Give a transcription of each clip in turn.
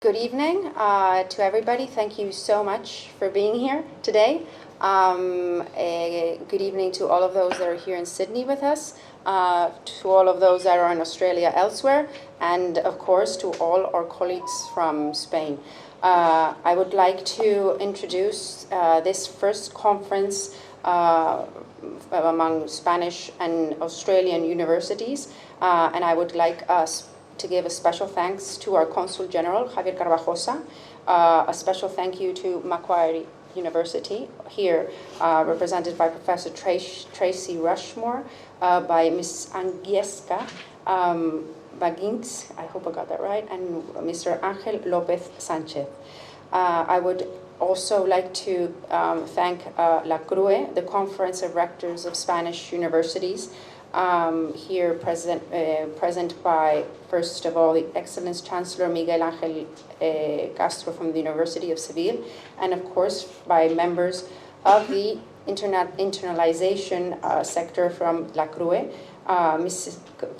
Good evening to everybody. Thank you so much for being here today. Good evening to all of those that are here in Sydney with us, to all of those that are in Australia elsewhere, and of course to all our colleagues from Spain. I would like to introduce this first conference among Spanish and Australian universities, and I would like us to give a special thanks to our Consul General, Javier Carvajosa, a special thank you to Macquarie University here, represented by Professor Tracy Rushmore, by Ms. Agnieszka Baginks, I hope I got that right, and Mr. Angel Lopez Sanchez. I would also like to thank la CRUE, the Conference of Rectors of Spanish Universities, here present by, first of all, the Excellence Chancellor Miguel Angel Castro from the University of Seville, and of course by members of the internalization sector from la CRUE,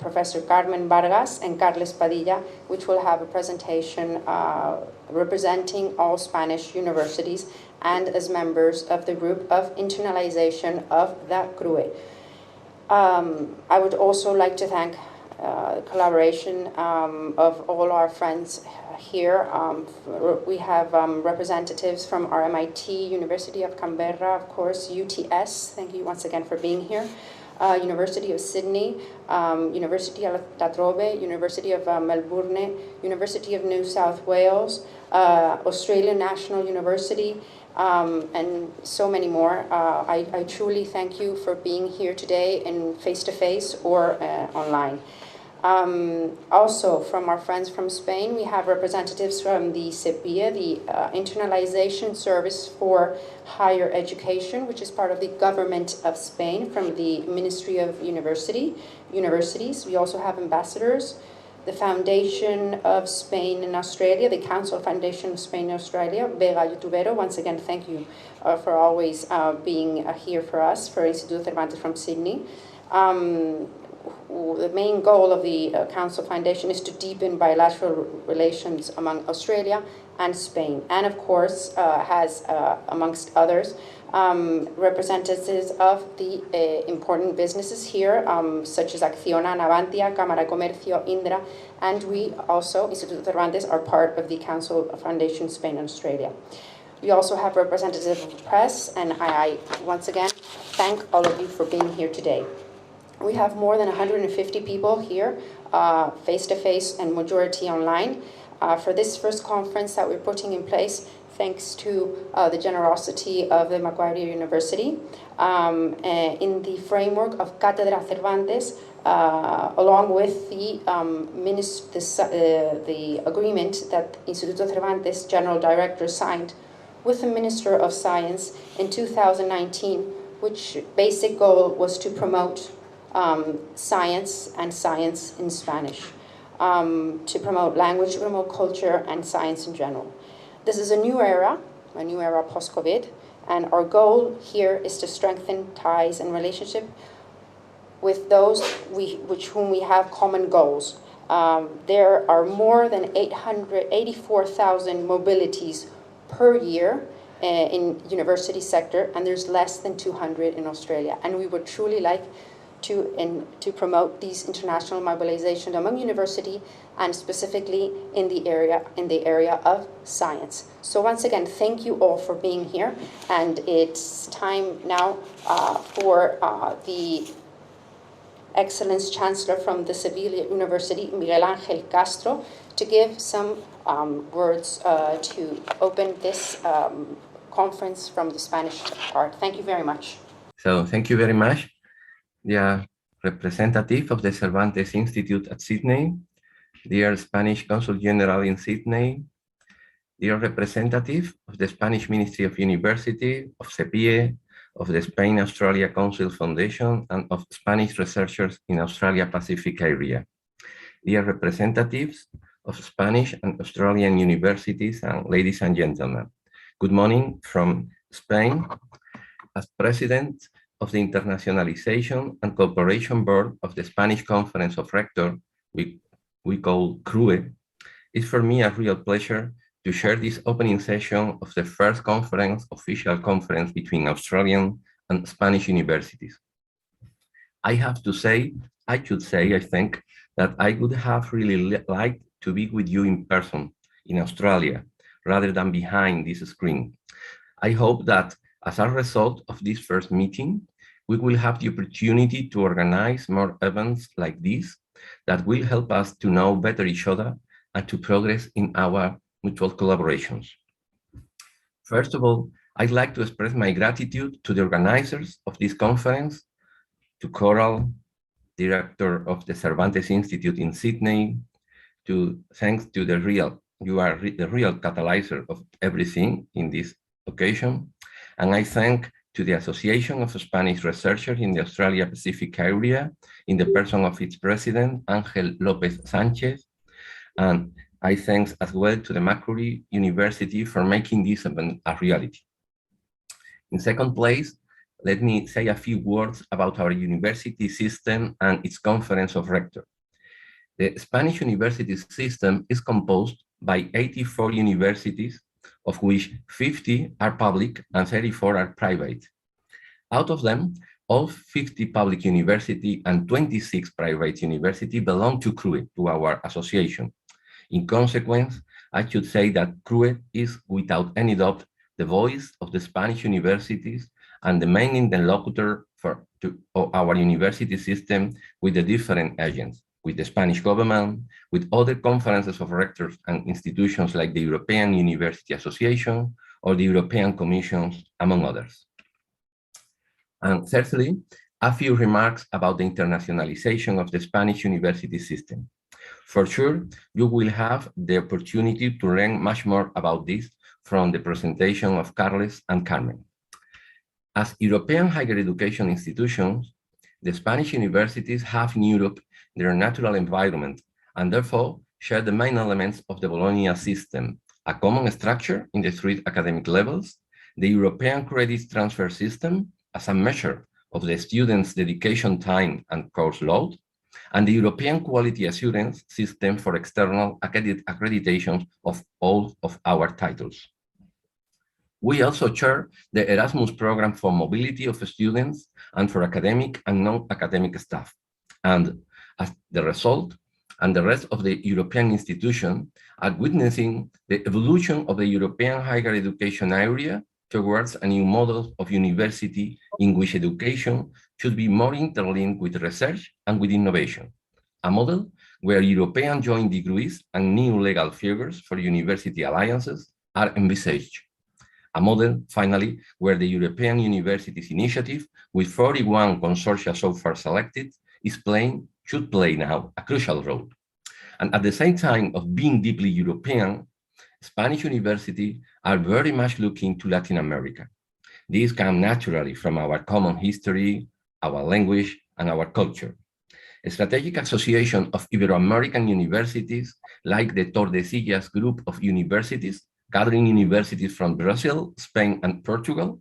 Professor Carmen Vargas and Carles Padilla, which will have a presentation representing all Spanish universities and as members of the group of internalization of the CRUE. I would also like to thank the collaboration of all our friends here. We have representatives from RMIT, University of Canberra, of course, UTS, thank you once again for being here, University of Sydney, University of La Trobe, University of Melbourne, University of New South Wales, Australian National University, and so many more. I truly thank you for being here today in face-to-face or online. Also, from our friends from Spain, we have representatives from the CEPIE, the Internalization Service for Higher Education, which is part of the government of Spain, from the Ministry of Universities. We also have ambassadors, the Foundation of Spain and Australia, the Council Foundation of Spain and Australia, Vega Youtubero. Once again, thank you for always being here for us, for Instituto Cervantes from Sydney. The main goal of the Council Foundation is to deepen bilateral relations among Australia and Spain, and of course has, amongst others, representatives of the important businesses here, such as Acciona, Navantia, Cámara Comercio, Indra, and we also, Instituto Cervantes, are part of the Council Foundation Spain and Australia. We also have representatives of the press, and I once again thank all of you for being here today. We have more than 150 people here, face-to-face and majority online, for this first conference that we're putting in place, thanks to the generosity of the Macquarie University, in the framework of Cátedra Cervantes, along with the agreement that Instituto Cervantes General Director signed with the Minister of Science in 2019, which basic goal was to promote science and science in Spanish, to promote language, to promote culture and science in general. This is a new era post-COVID, and our goal here is to strengthen ties and relationship with those with whom we have common goals. There are more than 84,000 mobilities per year in university sector, and there's less than 200 in Australia. And we would truly like to promote these international mobilization among university and specifically in the area of science. So once again, thank you all for being here, and it's time now for the Excellence Chancellor from the Seville University, Miguel Angel Castro, to give some words to open this conference from the Spanish part. Thank you very much. So thank you very much. Dear representative of the Cervantes Institute at Sydney, dear Spanish Consul General in Sydney, dear representative of the Spanish Ministry of University, of CEPIE, of the Spain-Australia Council Foundation, and of Spanish researchers in Australia-Pacific area, dear representatives of Spanish and Australian universities, and ladies and gentlemen, good morning from Spain. As President of the Internationalization and Cooperation Board of the Spanish Conference of Rectors, we call CRUE, It's for me a real pleasure to share this opening session of the first official conference between Australian and Spanish universities. I should say, I think, that I would have really liked to be with you in person in Australia, rather than behind this screen. I hope that as a result of this first meeting, we will have the opportunity to organize more events like this that will help us to know better each other and to progress in our mutual collaborations. First of all, I'd like to express my gratitude to the organizers of this conference, to Coral, director of the Cervantes Institute in Sydney, thanks to you are the real catalyzer of everything in this occasion. And I thank to the Association of Spanish Researchers in the Australia Pacific area, in the person of its president, Ángel López Sánchez. And I thank as well to the Macquarie University for making this event a reality. In second place, let me say a few words about our university system and its conference of rectors. The Spanish university system is composed by 84 universities, of which 50 are public and 34 are private. Out of them, all 50 public universities and 26 private universities belong to CRUE, to our association. In consequence, I should say that CRUE is, without any doubt, the voice of the Spanish universities and the main interlocutor for our university system with the different agents, with the Spanish government, with other conferences of rectors and institutions like the European University Association or the European Commissions, among others. And thirdly, a few remarks about the internationalization of the Spanish university system. For sure, you will have the opportunity to learn much more about this from the presentation of Carles and Carmen. As European higher education institutions, the Spanish universities have in Europe their natural environment and therefore share the main elements of the Bologna system, a common structure in the three academic levels, the European credit transfer system as a measure of the students' dedication time and course load, and the European quality assurance system for external accreditation of all of our titles. We also share the Erasmus program for mobility of students and for academic and non-academic staff. And as the result, and the rest of the European institutions are witnessing the evolution of the European higher education area towards a new model of university in which education should be more interlinked with research and with innovation. A model where European joint degrees and new legal figures for university alliances are envisaged. A model, finally, where the European Universities Initiative, with 41 consortia so far selected, should play now a crucial role. And at the same time of being deeply European, Spanish universities are very much looking to Latin America. These come naturally from our common history, our language, and our culture. A strategic association of Ibero-American universities, like the Tordesillas group of universities, gathering universities from Brazil, Spain, and Portugal,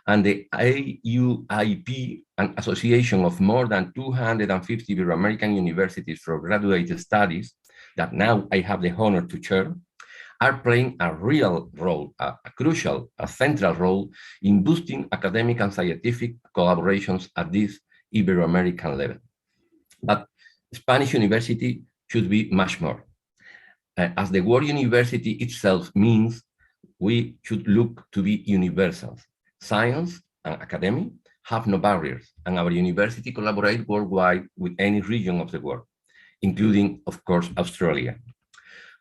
and the AUIP, an association of more than 250 Ibero-American universities for graduate studies, that now I have the honor to chair, are playing a real role, a crucial, a central role in boosting academic and scientific collaborations at this Ibero-American level. But Spanish university should be much more. As the word university itself means, we should look to be universals. Science and academy have no barriers, and our university collaborate worldwide with any region of the world, including, of course, Australia.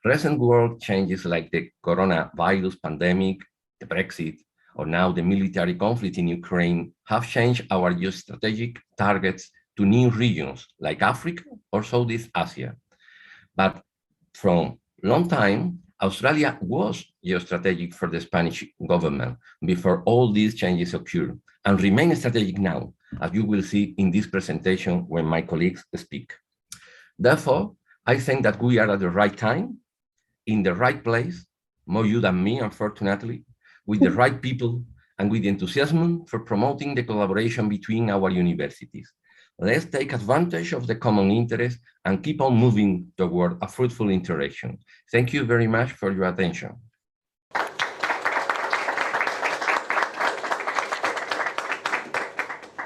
Recent world changes like the coronavirus pandemic, the Brexit, or now the military conflict in Ukraine have changed our geostrategic targets to new regions like Africa or Southeast Asia. But from long time, Australia was geostrategic for the Spanish government before all these changes occurred and remain strategic now, as you will see in this presentation when my colleagues speak. Therefore, I think that we are at the right time, in the right place, more you than me, unfortunately, with the right people and with enthusiasm for promoting the collaboration between our universities. Let's take advantage of the common interest and keep on moving toward a fruitful interaction. Thank you very much for your attention.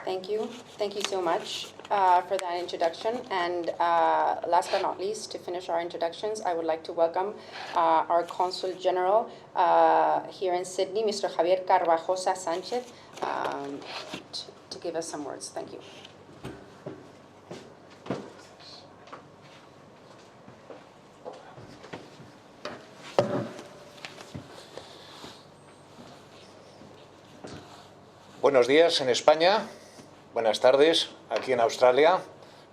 Thank you. Thank you so much for that introduction. And last but not least, to finish our introductions, I would like to welcome our Consul General here in Sydney, Mr. Javier Carvajosa Sanchez, to give us some words. Thank you. Buenos días en España. Buenas tardes aquí en Australia.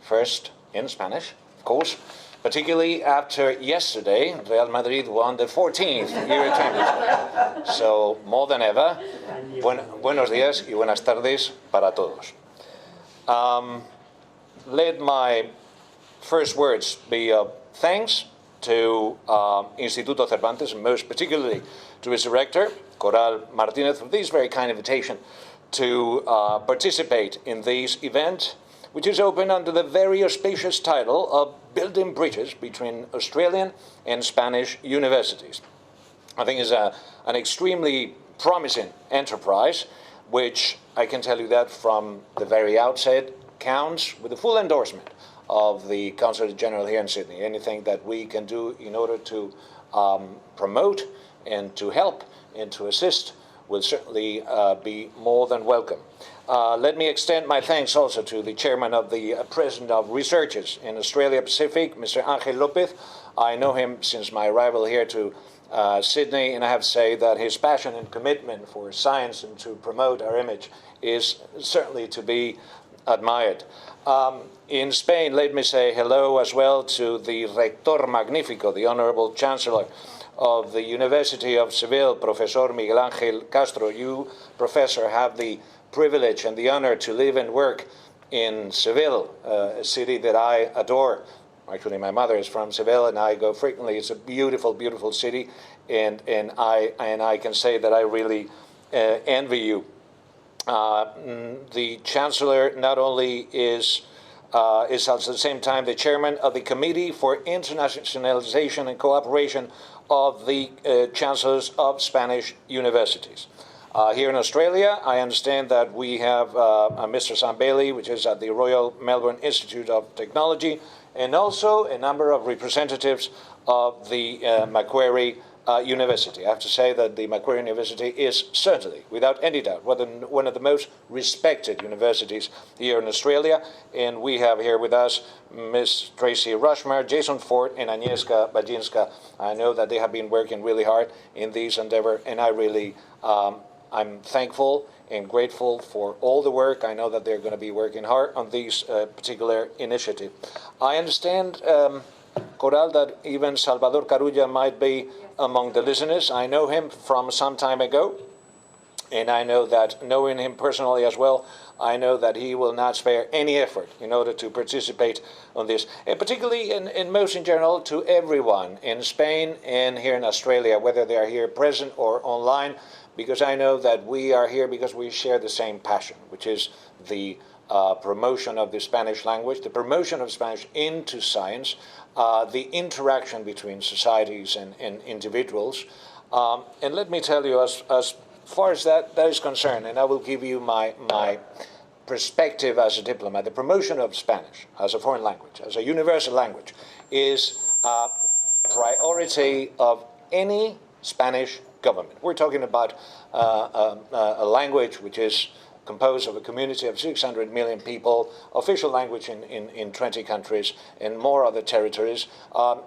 First in Spanish, of course. Particularly after yesterday, Real Madrid won the 14th Euro Championship. So, more than ever, buenos días y buenas tardes para todos. Let my first words be thanks to Instituto Cervantes, and most particularly to its director, Coral Martinez, for this very kind invitation to participate in this event, which is open under the very auspicious title of Building Bridges Between Australian and Spanish Universities. I think is an extremely promising enterprise, which I can tell you that from the very outset counts with the full endorsement of the Consulate General here in Sydney. Anything that we can do in order to promote and to help and to assist will certainly be more than welcome. Let me extend my thanks also to the chairman of the President of Researchers in Australia Pacific, Mr. Ángel López. I know him since my arrival here to Sydney, and I have to say that his passion and commitment for science and to promote our image is certainly to be admired. In Spain, let me say hello as well to the Rector Magnífico, the Honorable Chancellor of the University of Seville, Professor Miguel Ángel Castro. You, Professor, have the privilege and the honor to live and work in Seville, a city that I adore. Actually, my mother is from Seville, and I go frequently. It's a beautiful, beautiful city, and I can say that I really envy you. The Chancellor not only is at the same time the chairman of the Committee for Internationalization and Cooperation of the Chancellors of Spanish Universities. Here in Australia, I understand that we have Mr. Sam Bailey, which is at the Royal Melbourne Institute of Technology, and also a number of representatives of the Macquarie University. I have to say that the Macquarie University is certainly, without any doubt, one of the most respected universities here in Australia. And we have here with us Miss Tracy Rushmore, Jason Ford, and Agnieszka Bajinska. I know that they have been working really hard in this endeavor, and I really, I'm thankful and grateful for all the work. I know that they're going to be working hard on this particular initiative. I understand, Coral, that even Salvador Carulla might be among the listeners. I know him from some time ago, and I know that, knowing him personally as well, I know that he will not spare any effort in order to participate on this, and particularly and most in general to everyone in Spain and here in Australia, whether they are here present or online, because I know that we are here because we share the same passion, which is the promotion of the Spanish language, the promotion of Spanish into science, the interaction between societies and individuals. And let me tell you, as far as that is concerned, and I will give you my perspective as a diplomat, the promotion of Spanish as a foreign language, as a universal language, is a priority of any Spanish government. We're talking about a language which is composed of a community of 600 million people, official language in 20 countries and more other territories,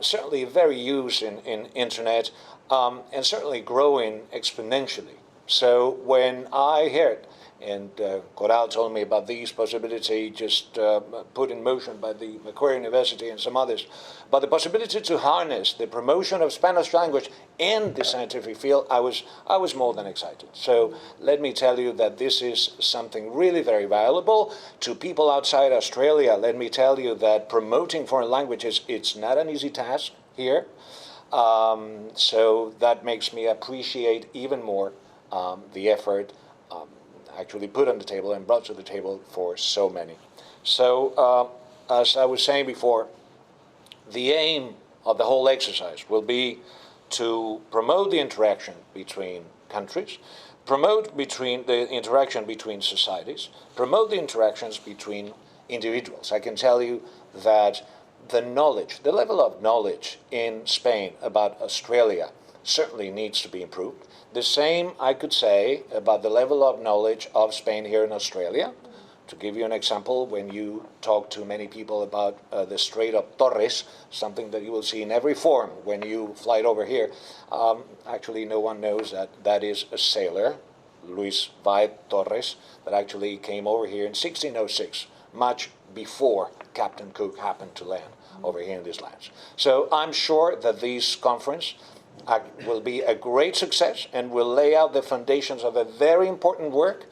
certainly very used in internet, and certainly growing exponentially. So when I heard, and Coral told me about this possibility just put in motion by the Macquarie University and some others, but the possibility to harness the promotion of Spanish language in the scientific field, I was more than excited. So let me tell you that this is something really very valuable to people outside Australia. Let me tell you that promoting foreign languages, it's not an easy task here. So that makes me appreciate even more the effort actually put on the table and brought to the table for so many. So as I was saying before, The aim of the whole exercise will be to promote the interaction between countries, promote the interaction between societies, promote the interactions between individuals. I can tell you that the level of knowledge in Spain about Australia certainly needs to be improved. The same I could say about the level of knowledge of Spain here in Australia. To give you an example, when you talk to many people about the Strait of Torres, something that you will see in every forum when you fly it over here, actually no one knows that that is a sailor, Luis Vaez Torres, that actually came over here in 1606, much before Captain Cook happened to land over here in these lands. So I'm sure that this conference will be a great success and will lay out the foundations of a very important work.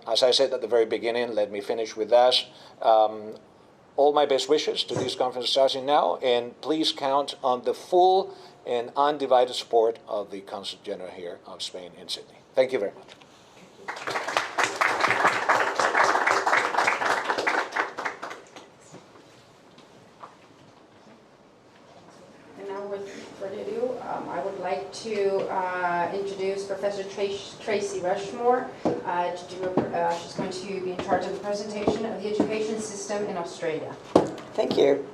As I said at the very beginning, let me finish with that. All my best wishes to this conference starting now, and please count on the full and undivided support of the Consul General here of Spain in Sydney. Thank you very much. And now with further ado, I would like to introduce Professor Tracy Rushmore. She's going to be in charge of the presentation of the education system in Australia. Thank you.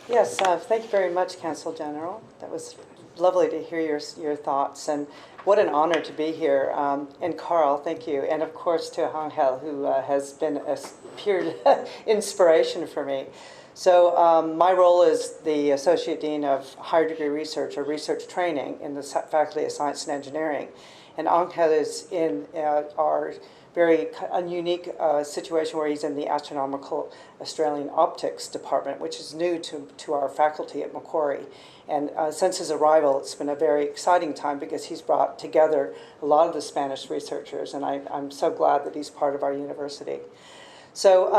Yes, thank you very much, Consul General. That was lovely to hear your thoughts, and what an honor to be here. And Carl, thank you. And of course to Angel, who has been a pure inspiration for me. So my role is the Associate Dean of Higher Degree Research or Research Training in the Faculty of Science and Engineering. And Angel is in our very unique situation where he's in the Astronomical Australian Optics Department, which is new to our faculty at Macquarie. And since his arrival, it's been a very exciting time because he's brought together a lot of the Spanish researchers, and I'm so glad that he's part of our university. So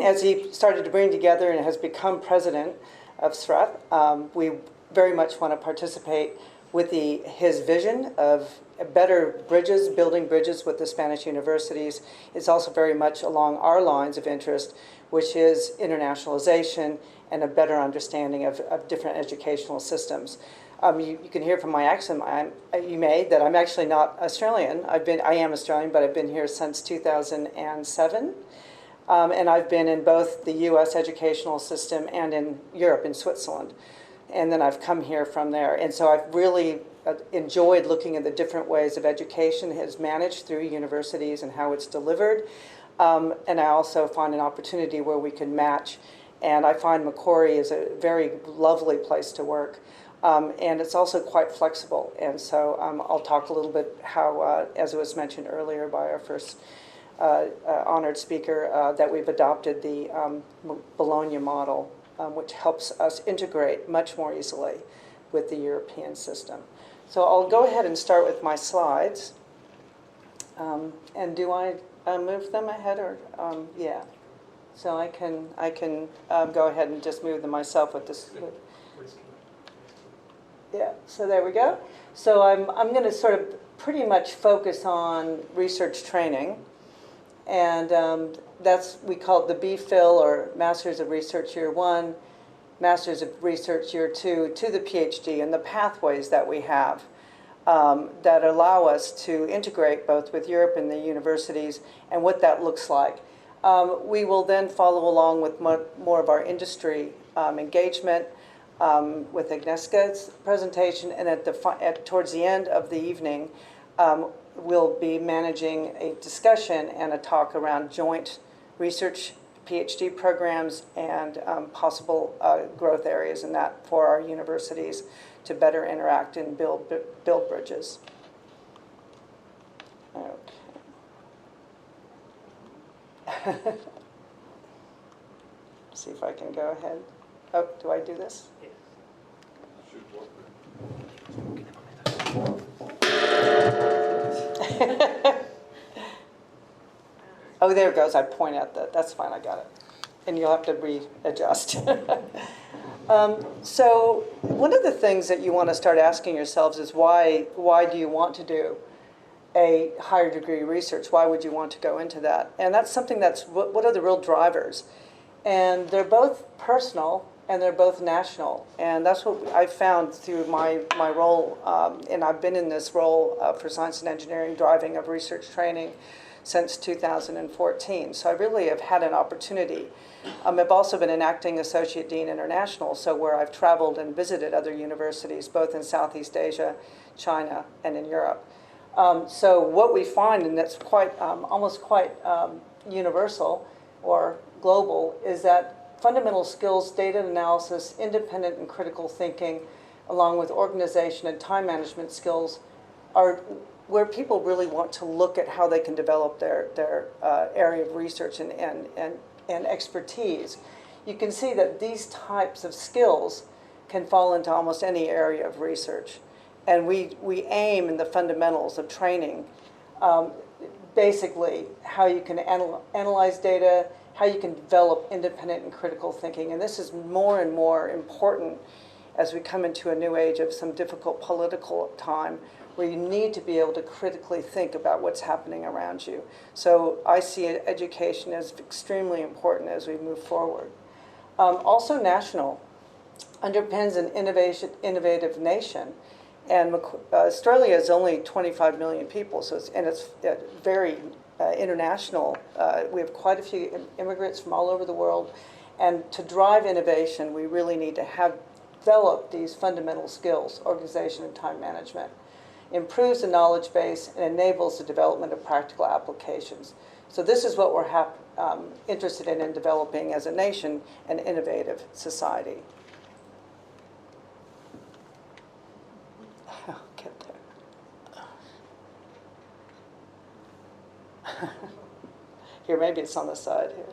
as he started to bring together and has become president of SRAP, we very much want to participate with his vision of better bridges, building bridges with the Spanish universities. It's also very much along our lines of interest, which is internationalization and a better understanding of different educational systems. You can hear from my accent, that I'm actually not Australian. I am Australian, but I've been here since 2007. And I've been in both the U.S. educational system and in Europe, in Switzerland. And then I've come here from there. And so I've really enjoyed looking at the different ways of education is managed through universities and how it's delivered. And I also find an opportunity where we can match. And I find Macquarie is a very lovely place to work. And it's also quite flexible. And so I'll talk a little bit how, as it was mentioned earlier by our first honored speaker, that we've adopted the Bologna model, which helps us integrate much more easily with the European system. So I'll go ahead and start with my slides. And do I move them ahead, or yeah? So I can go ahead and just move them myself with this. Yeah. So there we go. So I'm going to sort of pretty much focus on research training, and we call it the BPhil, or Masters of Research Year 1, Masters of Research Year 2 to the PhD, and the pathways that we have that allow us to integrate both with Europe and the universities and what that looks like. We will then follow along with more of our industry engagement with Agnieszka's presentation, and towards the end of the evening, we'll be managing a discussion and a talk around joint research PhD programs and possible growth areas in that for our universities to better interact and build bridges. Okay. See if I can go ahead. Oh, do I do this? Yes. Oh, there it goes. I point out that. That's fine. I got it. And you'll have to readjust. So one of the things that you want to start asking yourselves is why do you want to do a higher degree research? Why would you want to go into that? And that's something that's, what are the real drivers? And they're both personal and they're both national. And that's what I found through my role, and I've been in this role for science and engineering, driving of research training since 2014. So I really have had an opportunity. I've also been an acting associate dean international, so where I've traveled and visited other universities, both in Southeast Asia, China, and in Europe. So what we find, and that's quite, almost quite universal or global, is that fundamental skills, data analysis, independent and critical thinking, along with organization and time management skills, are where people really want to look at how they can develop their area of research and expertise. You can see that these types of skills can fall into almost any area of research. And we aim in the fundamentals of training, basically how you can analyze data, how you can develop independent and critical thinking. And this is more and more important as we come into a new age of some difficult political time where you need to be able to critically think about what's happening around you. So I see education as extremely important as we move forward. Also national, underpins an innovative nation. And Australia is only 25 million people, so it's very international. We have quite a few immigrants from all over the world. And to drive innovation, we really need to have developed these fundamental skills, organization and time management. Improves the knowledge base and enables the development of practical applications. So this is what we're interested in developing as a nation, an innovative society. I'll get there. Here, maybe it's on the side here.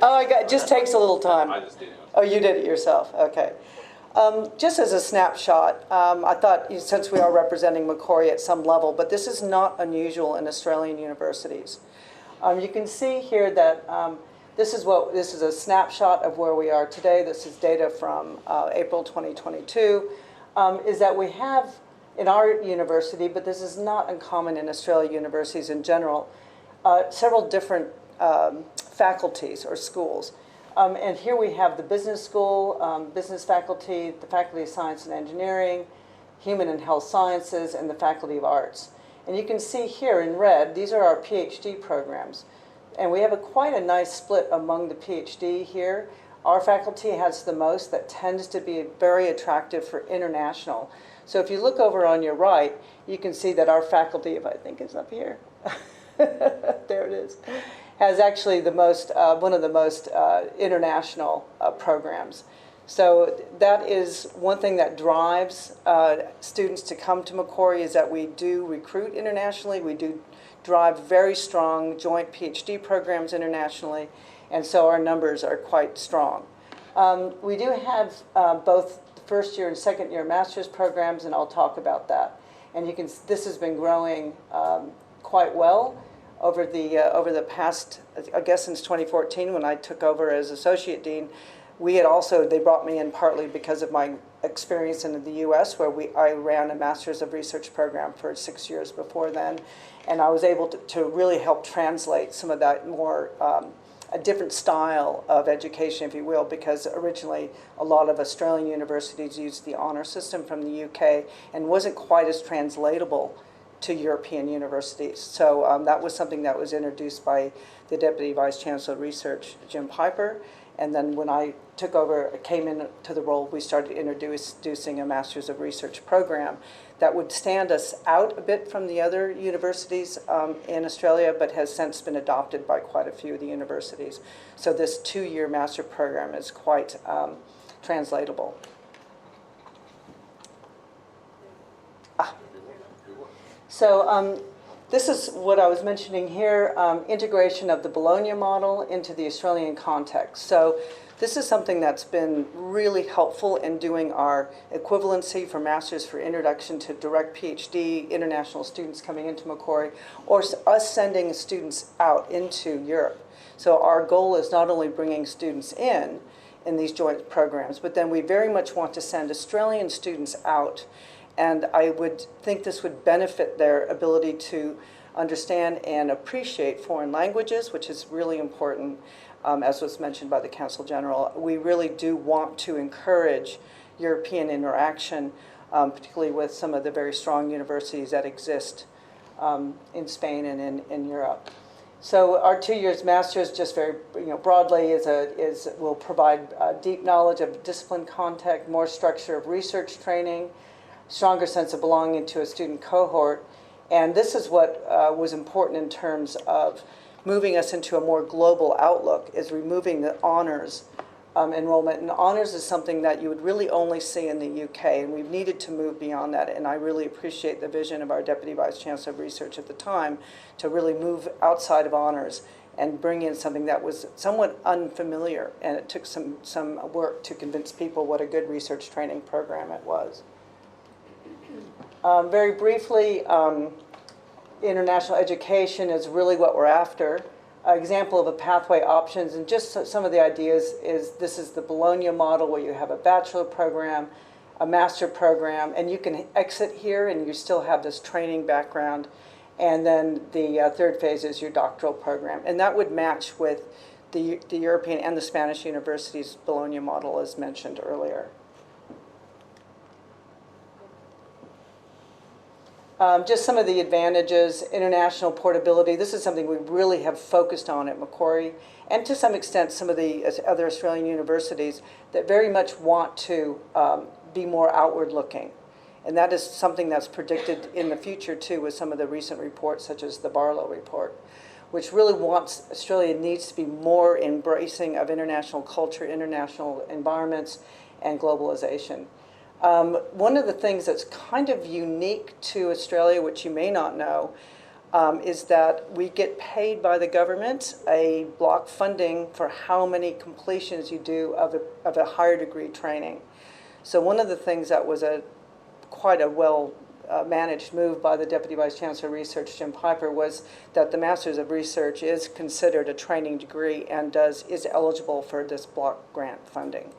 Oh, it just takes a little time. I just did it. Oh, you did it yourself. Okay. Just as a snapshot, I thought, since we are representing Macquarie at some level, but this is not unusual in Australian universities. You can see here that this is a snapshot of where we are today. This is data from April 2022. Is that we have in our university, but this is not uncommon in Australian universities in general, several different faculties or schools. And here we have the business school, business faculty, the faculty of science and engineering, human and health sciences, and the faculty of arts. And you can see here in red, these are our PhD programs. And we have quite a nice split among the PhD here. Our faculty has the most that tends to be very attractive for international. So if you look over on your right, you can see that our faculty, if I think it's up here, there it is, has actually the most, one of the most international programs. So that is one thing that drives students to come to Macquarie, is that we do recruit internationally. We do drive very strong joint PhD programs internationally, and so our numbers are quite strong. We do have both first year and second year master's programs, and I'll talk about that. And you can, this has been growing quite well over the past, I guess since 2014 when I took over as associate dean. We had also, they brought me in partly because of my experience in the US, where I ran a Master's of Research program for 6 years before then. And I was able to really help translate some of that more, a different style of education, if you will, because originally a lot of Australian universities used the honor system from the UK and wasn't quite as translatable to European universities. So that was something that was introduced by the Deputy Vice Chancellor of Research, Jim Piper. And then when I took over, came into the role, we started introducing a Master's of Research program that would stand us out a bit from the other universities in Australia, but has since been adopted by quite a few of the universities. So this 2-year master program is quite translatable. So this is what I was mentioning here, integration of the Bologna model into the Australian context. So this is something that's been really helpful in doing our equivalency for Masters for Introduction to Direct PhD, international students coming into Macquarie, or us sending students out into Europe. So our goal is not only bringing students in in these joint programs, but then we very much want to send Australian students out. And I would think this would benefit their ability to understand and appreciate foreign languages, which is really important, as was mentioned by the Consul General. We really do want to encourage European interaction, particularly with some of the very strong universities that exist in Spain and in Europe. So our 2 years master's, just very broadly, will provide deep knowledge of discipline content, more structure of research training, stronger sense of belonging to a student cohort. And this is what was important in terms of moving us into a more global outlook, is removing the honors enrollment. And honors is something that you would really only see in the UK, and we've needed to move beyond that. And I really appreciate the vision of our Deputy Vice Chancellor of Research at the time to really move outside of honors and bring in something that was somewhat unfamiliar. And it took some work to convince people what a good research training program it was. Very briefly, international education is really what we're after. An example of a pathway options, and just some of the ideas is this is the Bologna model, where you have a bachelor program, a master program, and you can exit here and you still have this training background. And then the third phase is your doctoral program. And that would match with the European and the Spanish universities' Bologna model, as mentioned earlier. Just some of the advantages: international portability. This is something we really have focused on at Macquarie, and to some extent some of the other Australian universities that very much want to be more outward looking. And that is something that's predicted in the future too, with some of the recent reports, such as the Barlow report, which really wants Australia needs to be more embracing of international culture, international environments, and globalization. One of the things that's kind of unique to Australia, which you may not know, is that we get paid by the government a block funding for how many completions you do of a higher degree training. So one of the things that was quite a well managed move by the Deputy Vice Chancellor of Research, Jim Piper, was that the Masters of Research is considered a training degree and is eligible for this block grant funding.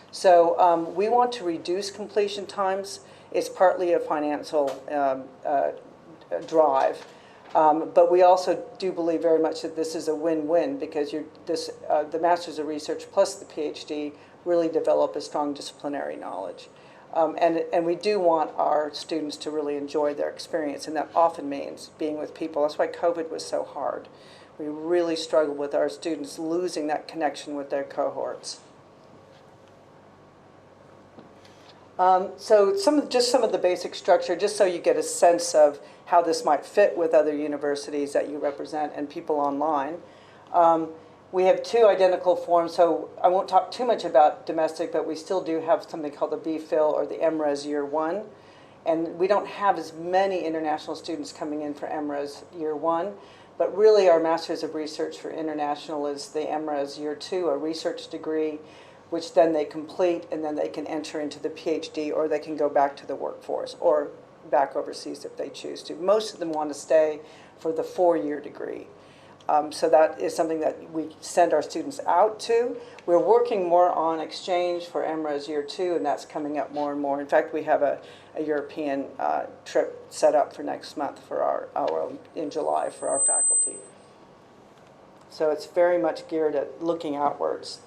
So we want to reduce completion times. It's partly a financial drive, but we also do believe very much that this is a win-win, because the Masters of Research plus the PhD really develop a strong disciplinary knowledge. And we do want our students to really enjoy their experience, and that often means being with people. That's why COVID was so hard. We really struggled with our students losing that connection with their cohorts. So some of the basic structure, just so you get a sense of how this might fit with other universities that you represent and people online. We have 2 identical forms, so I won't talk too much about domestic, but we still do have something called the BPhil or the MRes Year 1. And we don't have as many international students coming in for MRes Year 1, but really our Masters of Research for International is the MRes Year 2, a research degree, which then they complete, and then they can enter into the PhD, or they can go back to the workforce or back overseas if they choose to. Most of them want to stay for the 4-year degree. So that is something that we send our students out to. We're working more on exchange for MRes Year 2, and that's coming up more and more. In fact, we have a European trip set up for next month for in July for our faculty. So it's very much geared at looking outwards.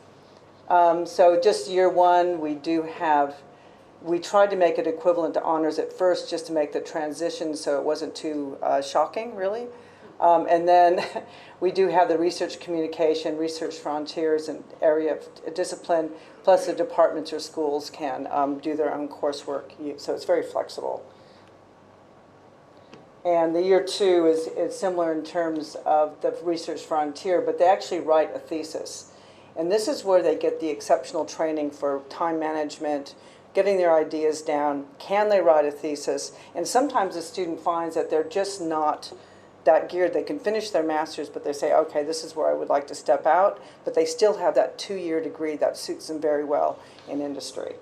So just Year 1, we tried to make it equivalent to honors at first, just to make the transition so it wasn't too shocking, really. And then we do have the research communication, research frontiers, and area of discipline, plus the departments or schools can do their own coursework, so it's very flexible. And the Year 2 is similar in terms of the research frontier, but they actually write a thesis. And this is where they get the exceptional training for time management, getting their ideas down. Can they write a thesis? And sometimes the student finds that they're just not that geared. They can finish their master's, but they say, okay, this is where I would like to step out. But they still have that 2-year degree that suits them very well in industry.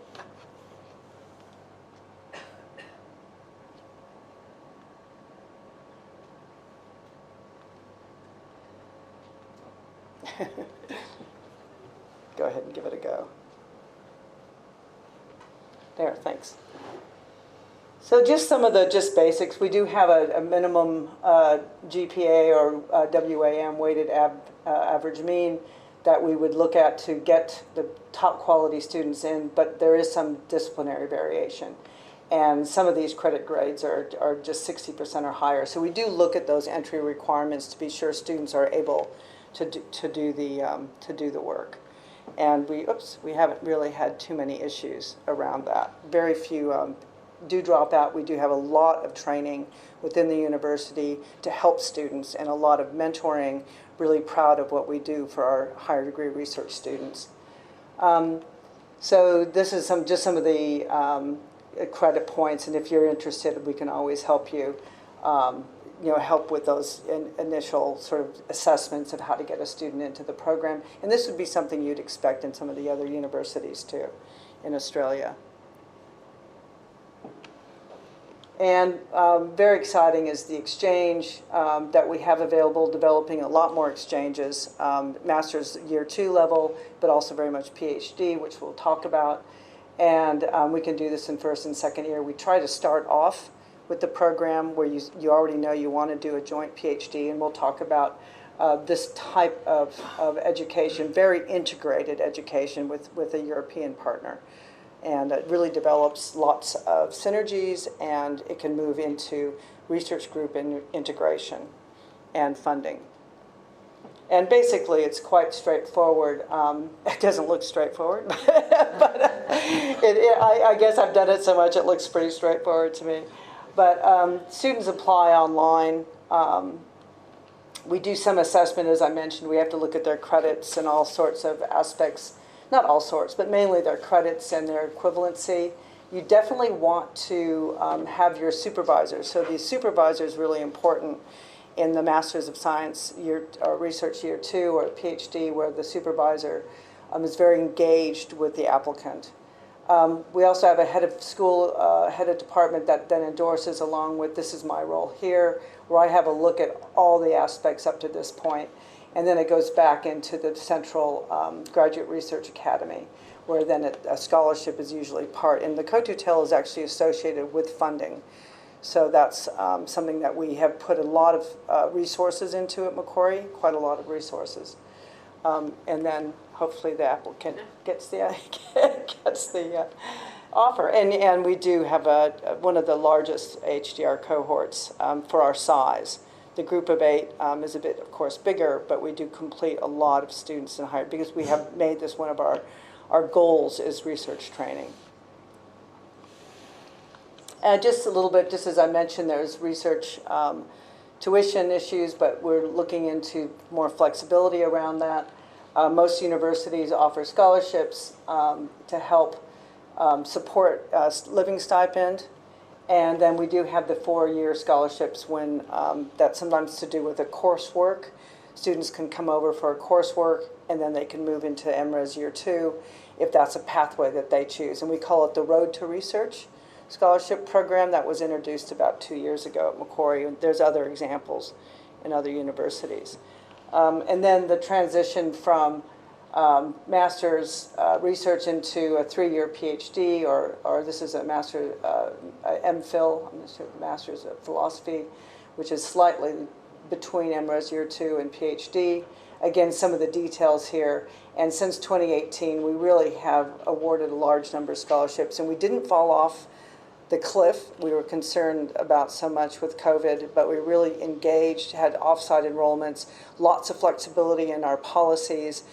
Go ahead and give it a go. There, thanks. So just some of the basics. We do have a minimum GPA or WAM, weighted average mean, that we would look at to get the top quality students in, but there is some disciplinary variation. And some of these credit grades are just 60% or higher. So we do look at those entry requirements to be sure students are able to do the work. And we haven't really had too many issues around that. Very few do drop out. We do have a lot of training within the university to help students and a lot of mentoring. Really proud of what we do for our higher degree research students. So this is just some of the credit points, and if you're interested, we can always help you, help with those initial sort of assessments of how to get a student into the program. And this would be something you'd expect in some of the other universities too, in Australia. And very exciting is the exchange that we have available, developing a lot more exchanges, master's year 2 level, but also very much PhD, which we'll talk about. And we can do this in first and second year. We try to start off with the program where you already know you want to do a joint PhD, and we'll talk about this type of education, very integrated education with a European partner. And it really develops lots of synergies, and it can move into research group integration and funding. And basically, it's quite straightforward. It doesn't look straightforward, but I guess I've done it so much it looks pretty straightforward to me. But students apply online. We do some assessment, as I mentioned. We have to look at their credits and all sorts of aspects. Not all sorts, but mainly their credits and their equivalency. You definitely want to have your supervisor. So the supervisor is really important in the Masters of Science year, or Research Year 2 or PhD, where the supervisor is very engaged with the applicant. We also have a head of school, head of department that then endorses along with, this is my role here, where I have a look at all the aspects up to this point. And then it goes back into the Central Graduate Research Academy, where then a scholarship is usually part. And the co-tutel is actually associated with funding. So that's something that we have put a lot of resources into at Macquarie, quite a lot of resources. And then hopefully the applicant gets the offer. And we do have one of the largest HDR cohorts for our size. The group of 8 is a bit, of course, bigger, but we do complete a lot of students in higher, because we have made this one of our goals is research training. Just a little bit, just as I mentioned, there's research tuition issues, but we're looking into more flexibility around that. Most universities offer scholarships to help support living stipend. And then we do have the 4-year scholarships when that's sometimes to do with a coursework. Students can come over for a coursework, and then they can move into MRes Year 2 if that's a pathway that they choose. And we call it the Road to Research Scholarship Program that was introduced about 2 years ago at Macquarie. There's other examples in other universities. And then the transition from master's research into a 3-year PhD, or this is a master MPhil, master's of philosophy, which is slightly between MRes Year 2 and PhD. Again, some of the details here. And since 2018, we really have awarded a large number of scholarships, and we didn't fall off the cliff we were concerned about so much with COVID, but we really engaged, had offsite enrollments, lots of flexibility in our policies.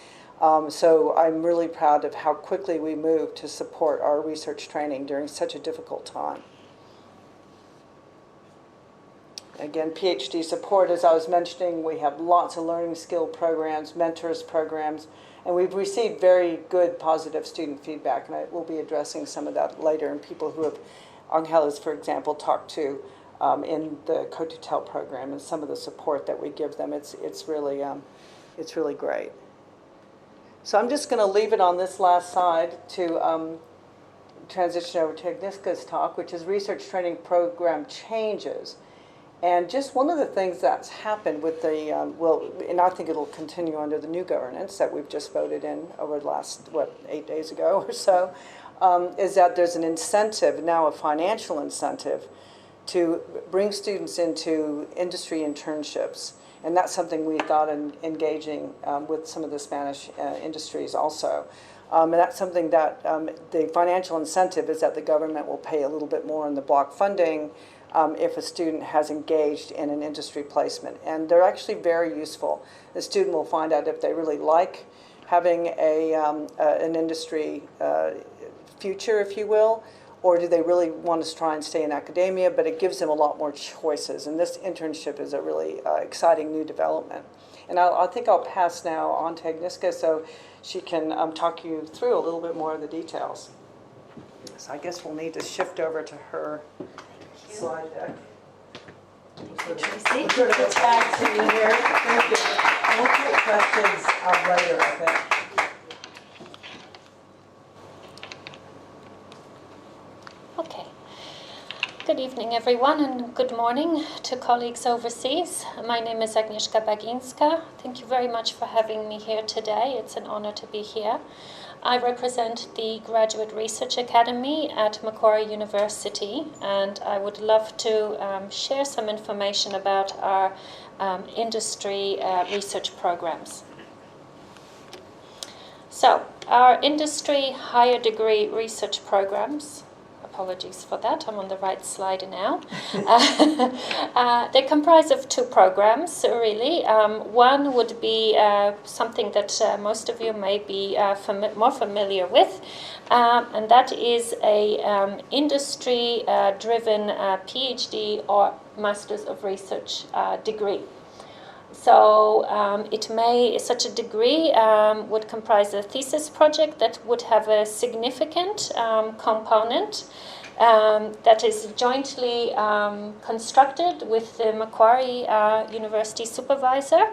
So I'm really proud of how quickly we moved to support our research training during such a difficult time. Again, PhD support, as I was mentioning, we have lots of learning skill programs, mentors programs, and we've received very good positive student feedback, and I will be addressing some of that later, and people who have, Angel has, for example, talked to in the co-tutel program and some of the support that we give them. It's really great. So I'm just going to leave it on this last slide to transition over to Agnieszka's talk, which is research training program changes. And just one of the things that's happened with the, and I think it'll continue under the new governance that we've just voted in over the last, 8 days ago or so, is that there's an incentive, now a financial incentive, to bring students into industry internships. And that's something we thought in engaging with some of the Spanish industries also. And that's something that the financial incentive is that the government will pay a little bit more in the block funding if a student has engaged in an industry placement. And they're actually very useful. The student will find out if they really like having an industry future, if you will, or do they really want to try and stay in academia, but it gives them a lot more choices. And this internship is a really exciting new development. And I think I'll pass now on to Agnieszka so she can talk you through a little bit more of the details. So I guess we'll need to shift over to her slide deck. Tracy, good tag to you here. Thank you. We'll take questions later, I think. Okay. Good evening, everyone, and good morning to colleagues overseas. My name is Agnieszka Baginska. Thank you very much for having me here today. It's an honor to be here. I represent the Graduate Research Academy at Macquarie University, and I would love to share some information about our industry research programs. So, our industry higher degree research programs, apologies for that, I'm on the right slide now. They comprise of two programs, really. One would be something that most of you may be more familiar with, and that is a industry-driven PhD or Masters of Research degree. So such a degree would comprise a thesis project that would have a significant component that is jointly constructed with the Macquarie University supervisor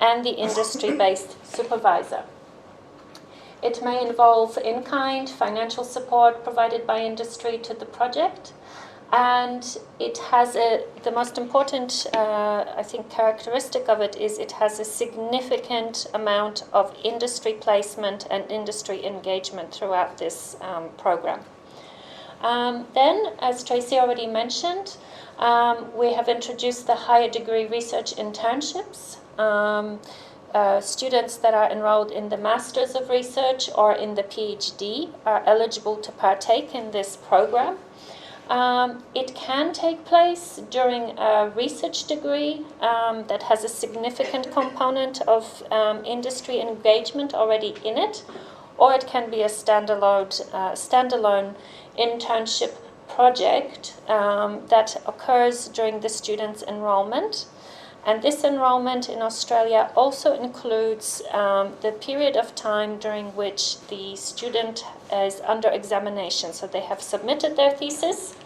and the industry-based supervisor. It may involve in-kind financial support provided by industry to the project. And it has the most important, I think, characteristic of it is it has a significant amount of industry placement and industry engagement throughout this program. Then, as Tracy already mentioned, we have introduced the higher degree research internships. Students that are enrolled in the Masters of Research or in the PhD are eligible to partake in this program. It can take place during a research degree that has a significant component of industry engagement already in it, or it can be a standalone internship project that occurs during the student's enrollment. And this enrollment in Australia also includes the period of time during which the student is under examination. So they have submitted their thesis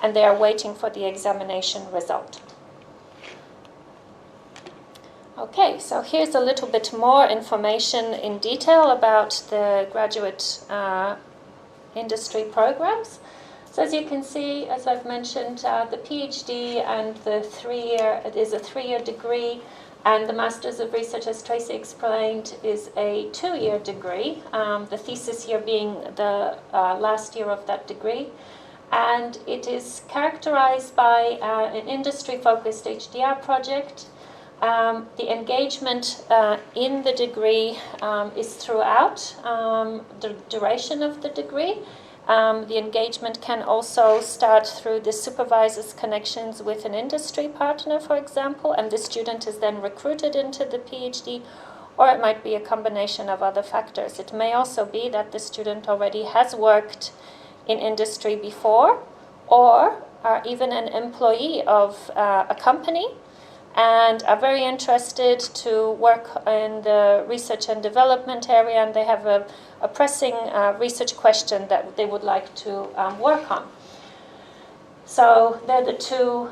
and they are waiting for the examination result. Okay, so here's a little bit more information in detail about the graduate industry programs. So as you can see, as I've mentioned, the PhD and the it is a 3-year degree, and the Masters of Research, as Tracy explained, is a 2-year degree, the thesis year being the last year of that degree. And it is characterized by an industry-focused HDR project. The engagement in the degree is throughout the duration of the degree. The engagement can also start through the supervisor's connections with an industry partner, for example, and the student is then recruited into the PhD, or it might be a combination of other factors. It may also be that the student already has worked in industry before, or are even an employee of a company and are very interested to work in the research and development area, and they have a pressing research question that they would like to work on. So they're the two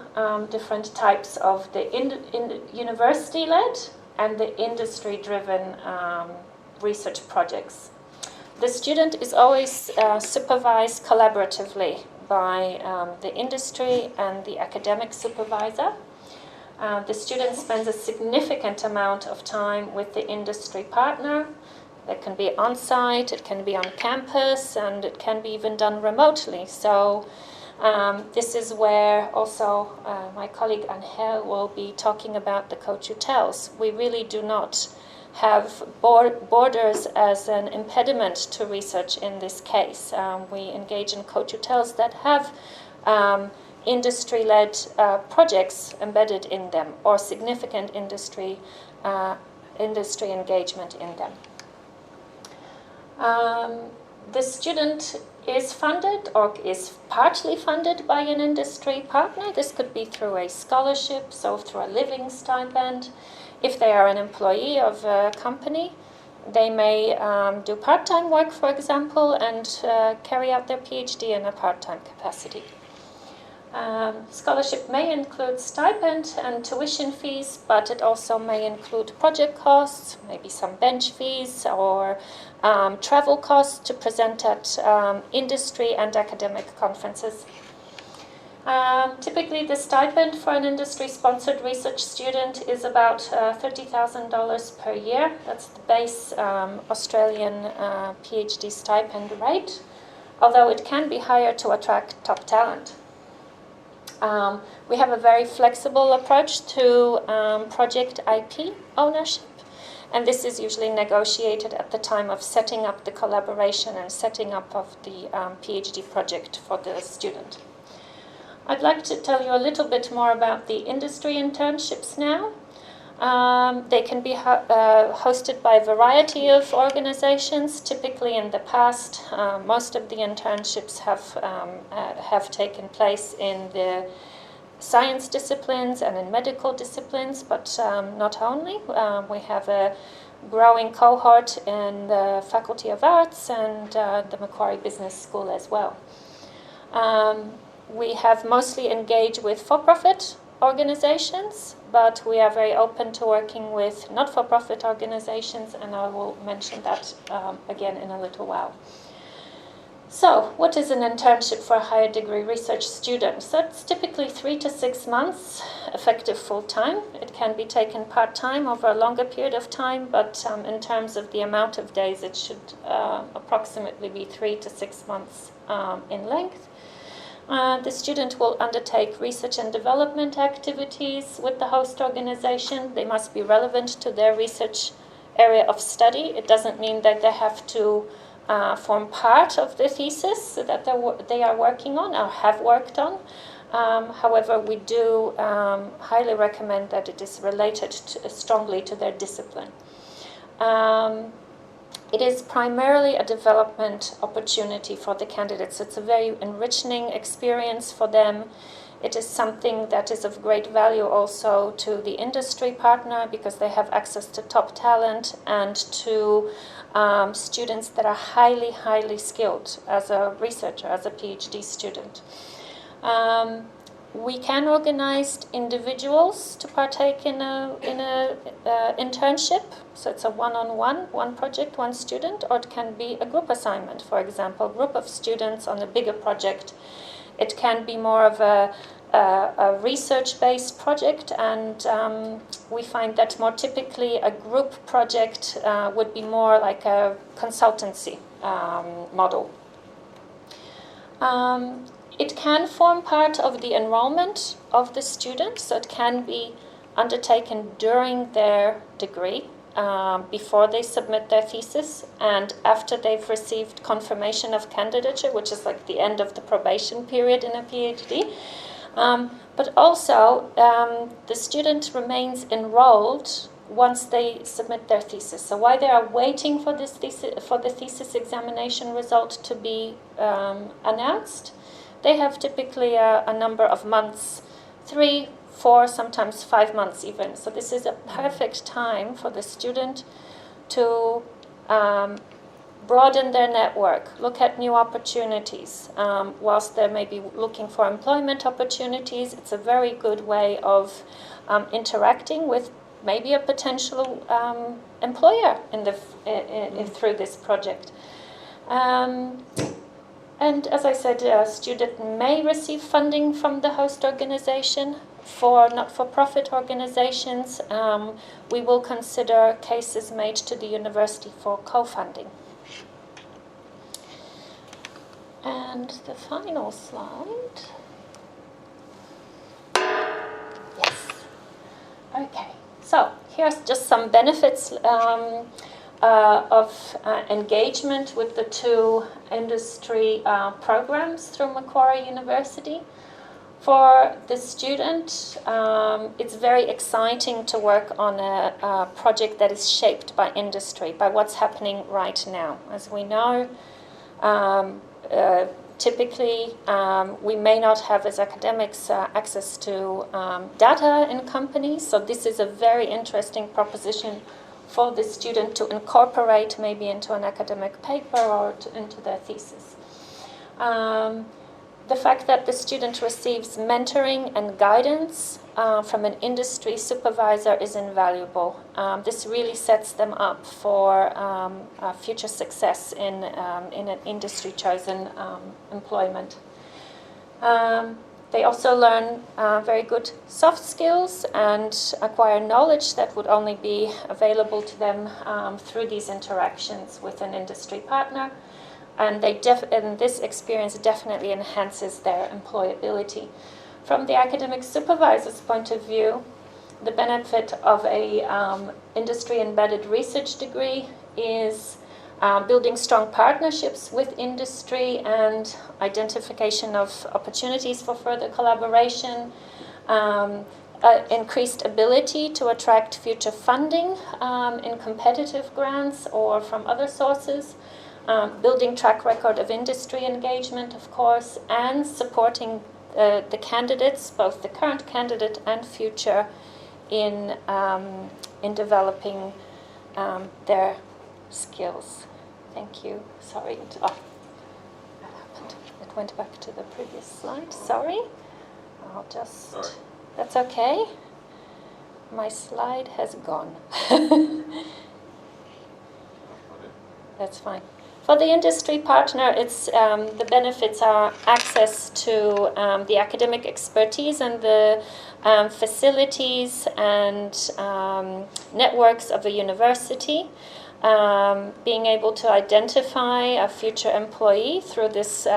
different types of the university-led and the industry-driven research projects. The student is always supervised collaboratively by the industry and the academic supervisor. The student spends a significant amount of time with the industry partner. It can be on-site, it can be on campus, and it can be even done remotely. So this is where also my colleague Angel will be talking about the co-tutels. We really do not have borders as an impediment to research in this case. We engage in co-tutels that have industry-led projects embedded in them, or significant industry engagement in them. The student is funded or is partly funded by an industry partner. This could be through a scholarship, so through a living stipend. If they are an employee of a company, they may do part-time work, for example, and carry out their PhD in a part-time capacity. Scholarship may include stipend and tuition fees, but it also may include project costs, maybe some bench fees, or travel costs to present at industry and academic conferences. Typically, the stipend for an industry-sponsored research student is about $30,000 per year. That's the base Australian PhD stipend rate, although it can be higher to attract top talent. We have a very flexible approach to project IP ownership, and this is usually negotiated at the time of setting up the collaboration and setting up of the PhD project for the student. I'd like to tell you a little bit more about the industry internships now. They can be hosted by a variety of organizations. Typically in the past, most of the internships have taken place in the science disciplines and in medical disciplines, but not only. We have a growing cohort in the Faculty of Arts and the Macquarie Business School as well. We have mostly engaged with for-profit organizations, but we are very open to working with not-for-profit organizations, and I will mention that again in a little while. So, what is an internship for a higher degree research student? So it's typically 3 to 6 months, effective full-time. It can be taken part-time over a longer period of time, but in terms of the amount of days, it should approximately be 3 to 6 months in length. The student will undertake research and development activities with the host organization. They must be relevant to their research area of study. It doesn't mean that they have to form part of the thesis that they are working on or have worked on. However, we do highly recommend that it is related strongly to their discipline. It is primarily a development opportunity for the candidates. It's a very enriching experience for them. It is something that is of great value also to the industry partner because they have access to top talent and to students that are highly, highly skilled as a researcher, as a PhD student. We can organize individuals to partake in a internship. So it's a one-on-one, one project, one student, or it can be a group assignment, for example, a group of students on a bigger project. It can be more of a research-based project, and we find that more typically a group project would be more like a consultancy model. It can form part of the enrollment of the student, so it can be undertaken during their degree, before they submit their thesis, and after they've received confirmation of candidature, which is like the end of the probation period in a PhD. But also, the student remains enrolled once they submit their thesis. So while they are waiting for the thesis examination result to be announced, they have typically a number of months, 3, 4, sometimes 5 months even. So this is a perfect time for the student to broaden their network, look at new opportunities. Whilst they may be looking for employment opportunities, it's a very good way of interacting with maybe a potential employer through this project. And as I said, a student may receive funding from the host organization. For not-for-profit organizations, we will consider cases made to the university for co-funding. And the final slide. Yes. Okay. So here's just some benefits of engagement with the two industry programs through Macquarie University. For the student, it's very exciting to work on a project that is shaped by industry, by what's happening right now. As we know, typically, we may not have, as academics, access to data in companies, so this is a very interesting proposition for the student to incorporate maybe into an academic paper or into their thesis. The fact that the student receives mentoring and guidance from an industry supervisor is invaluable. This really sets them up for future success in an industry-chosen employment. They also learn very good soft skills and acquire knowledge that would only be available to them through these interactions with an industry partner. And this experience definitely enhances their employability. From the academic supervisor's point of view, the benefit of a industry-embedded research degree is building strong partnerships with industry and identification of opportunities for further collaboration, increased ability to attract future funding in competitive grants or from other sources, building track record of industry engagement, of course, and supporting the candidates, both the current candidate and future, in developing their skills. Thank you. Sorry. What happened? It went back to the previous slide. Sorry. I'll just... Sorry. That's okay. My slide has gone. That's fine. For the industry partner, it's the benefits are access to the academic expertise and the facilities and networks of the university, being able to identify a future employee through this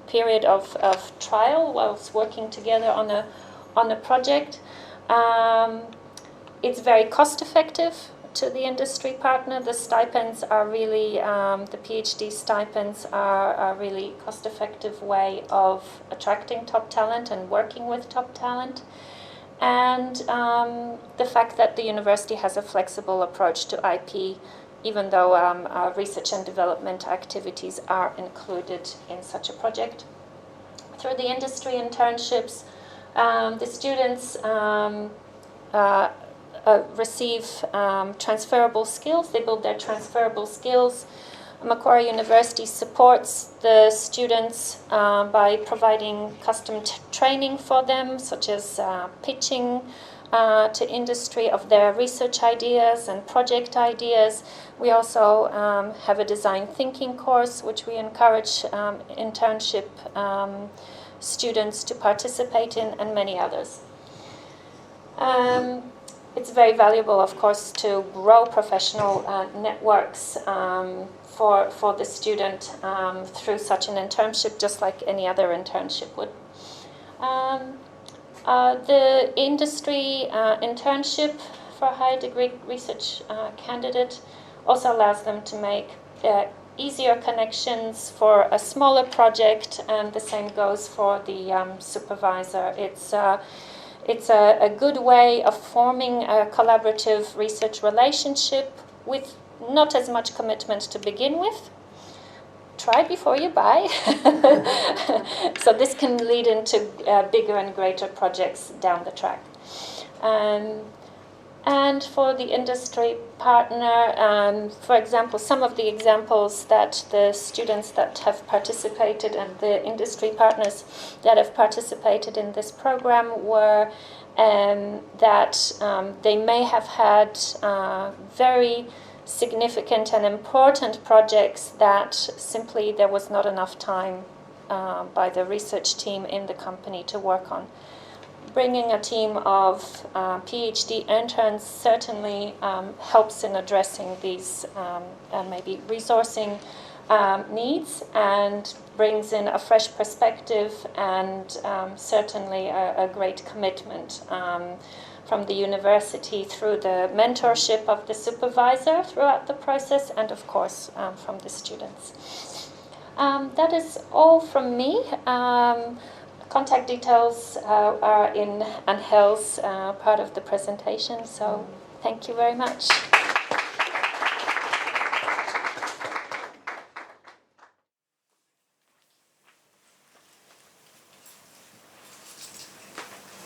period of trial whilst working together on a project. It's very cost effective to the industry partner. The stipends are really, the PhD stipends are a really cost-effective way of attracting top talent and working with top talent. And the fact that the university has a flexible approach to IP, even though research and development activities are included in such a project. Through the industry internships, the students receive transferable skills. They build their transferable skills. Macquarie University supports the students by providing custom training for them, such as pitching to industry of their research ideas and project ideas. We also have a design thinking course, which we encourage internship students to participate in, and many others. It's very valuable, of course, to grow professional networks for the student through such an internship, just like any other internship would. The industry internship for a higher degree research candidate also allows them to make easier connections for a smaller project, and the same goes for the supervisor. It's a good way of forming a collaborative research relationship with not as much commitment to begin with. Try before you buy. So this can lead into bigger and greater projects down the track. And for the industry partner, for example, some of the examples that the students that have participated and the industry partners that have participated in this program were that they may have had very significant and important projects that simply there was not enough time by the research team in the company to work on. Bringing a team of PhD interns certainly helps in addressing these maybe resourcing needs, and brings in a fresh perspective and certainly a great commitment from the university through the mentorship of the supervisor throughout the process, and of course from the students. That is all from me. Contact details are in Angel's part of the presentation, so thank you very much. Thank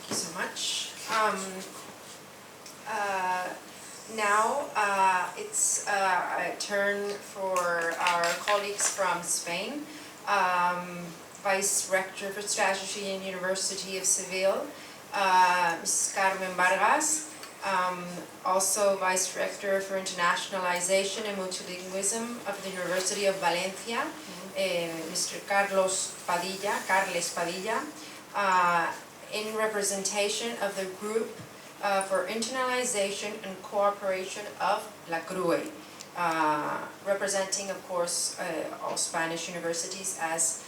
you so much. Now it's a turn for our colleagues from Spain. Vice Rector for Strategy in University of Seville, Mrs. Carmen Vargas, also Vice Rector for Internationalization and Multilingualism of the University of Valencia, Mr. Carles Padilla, in representation of the Group for Internalization and Cooperation of la CRUE, representing, of course, all Spanish universities as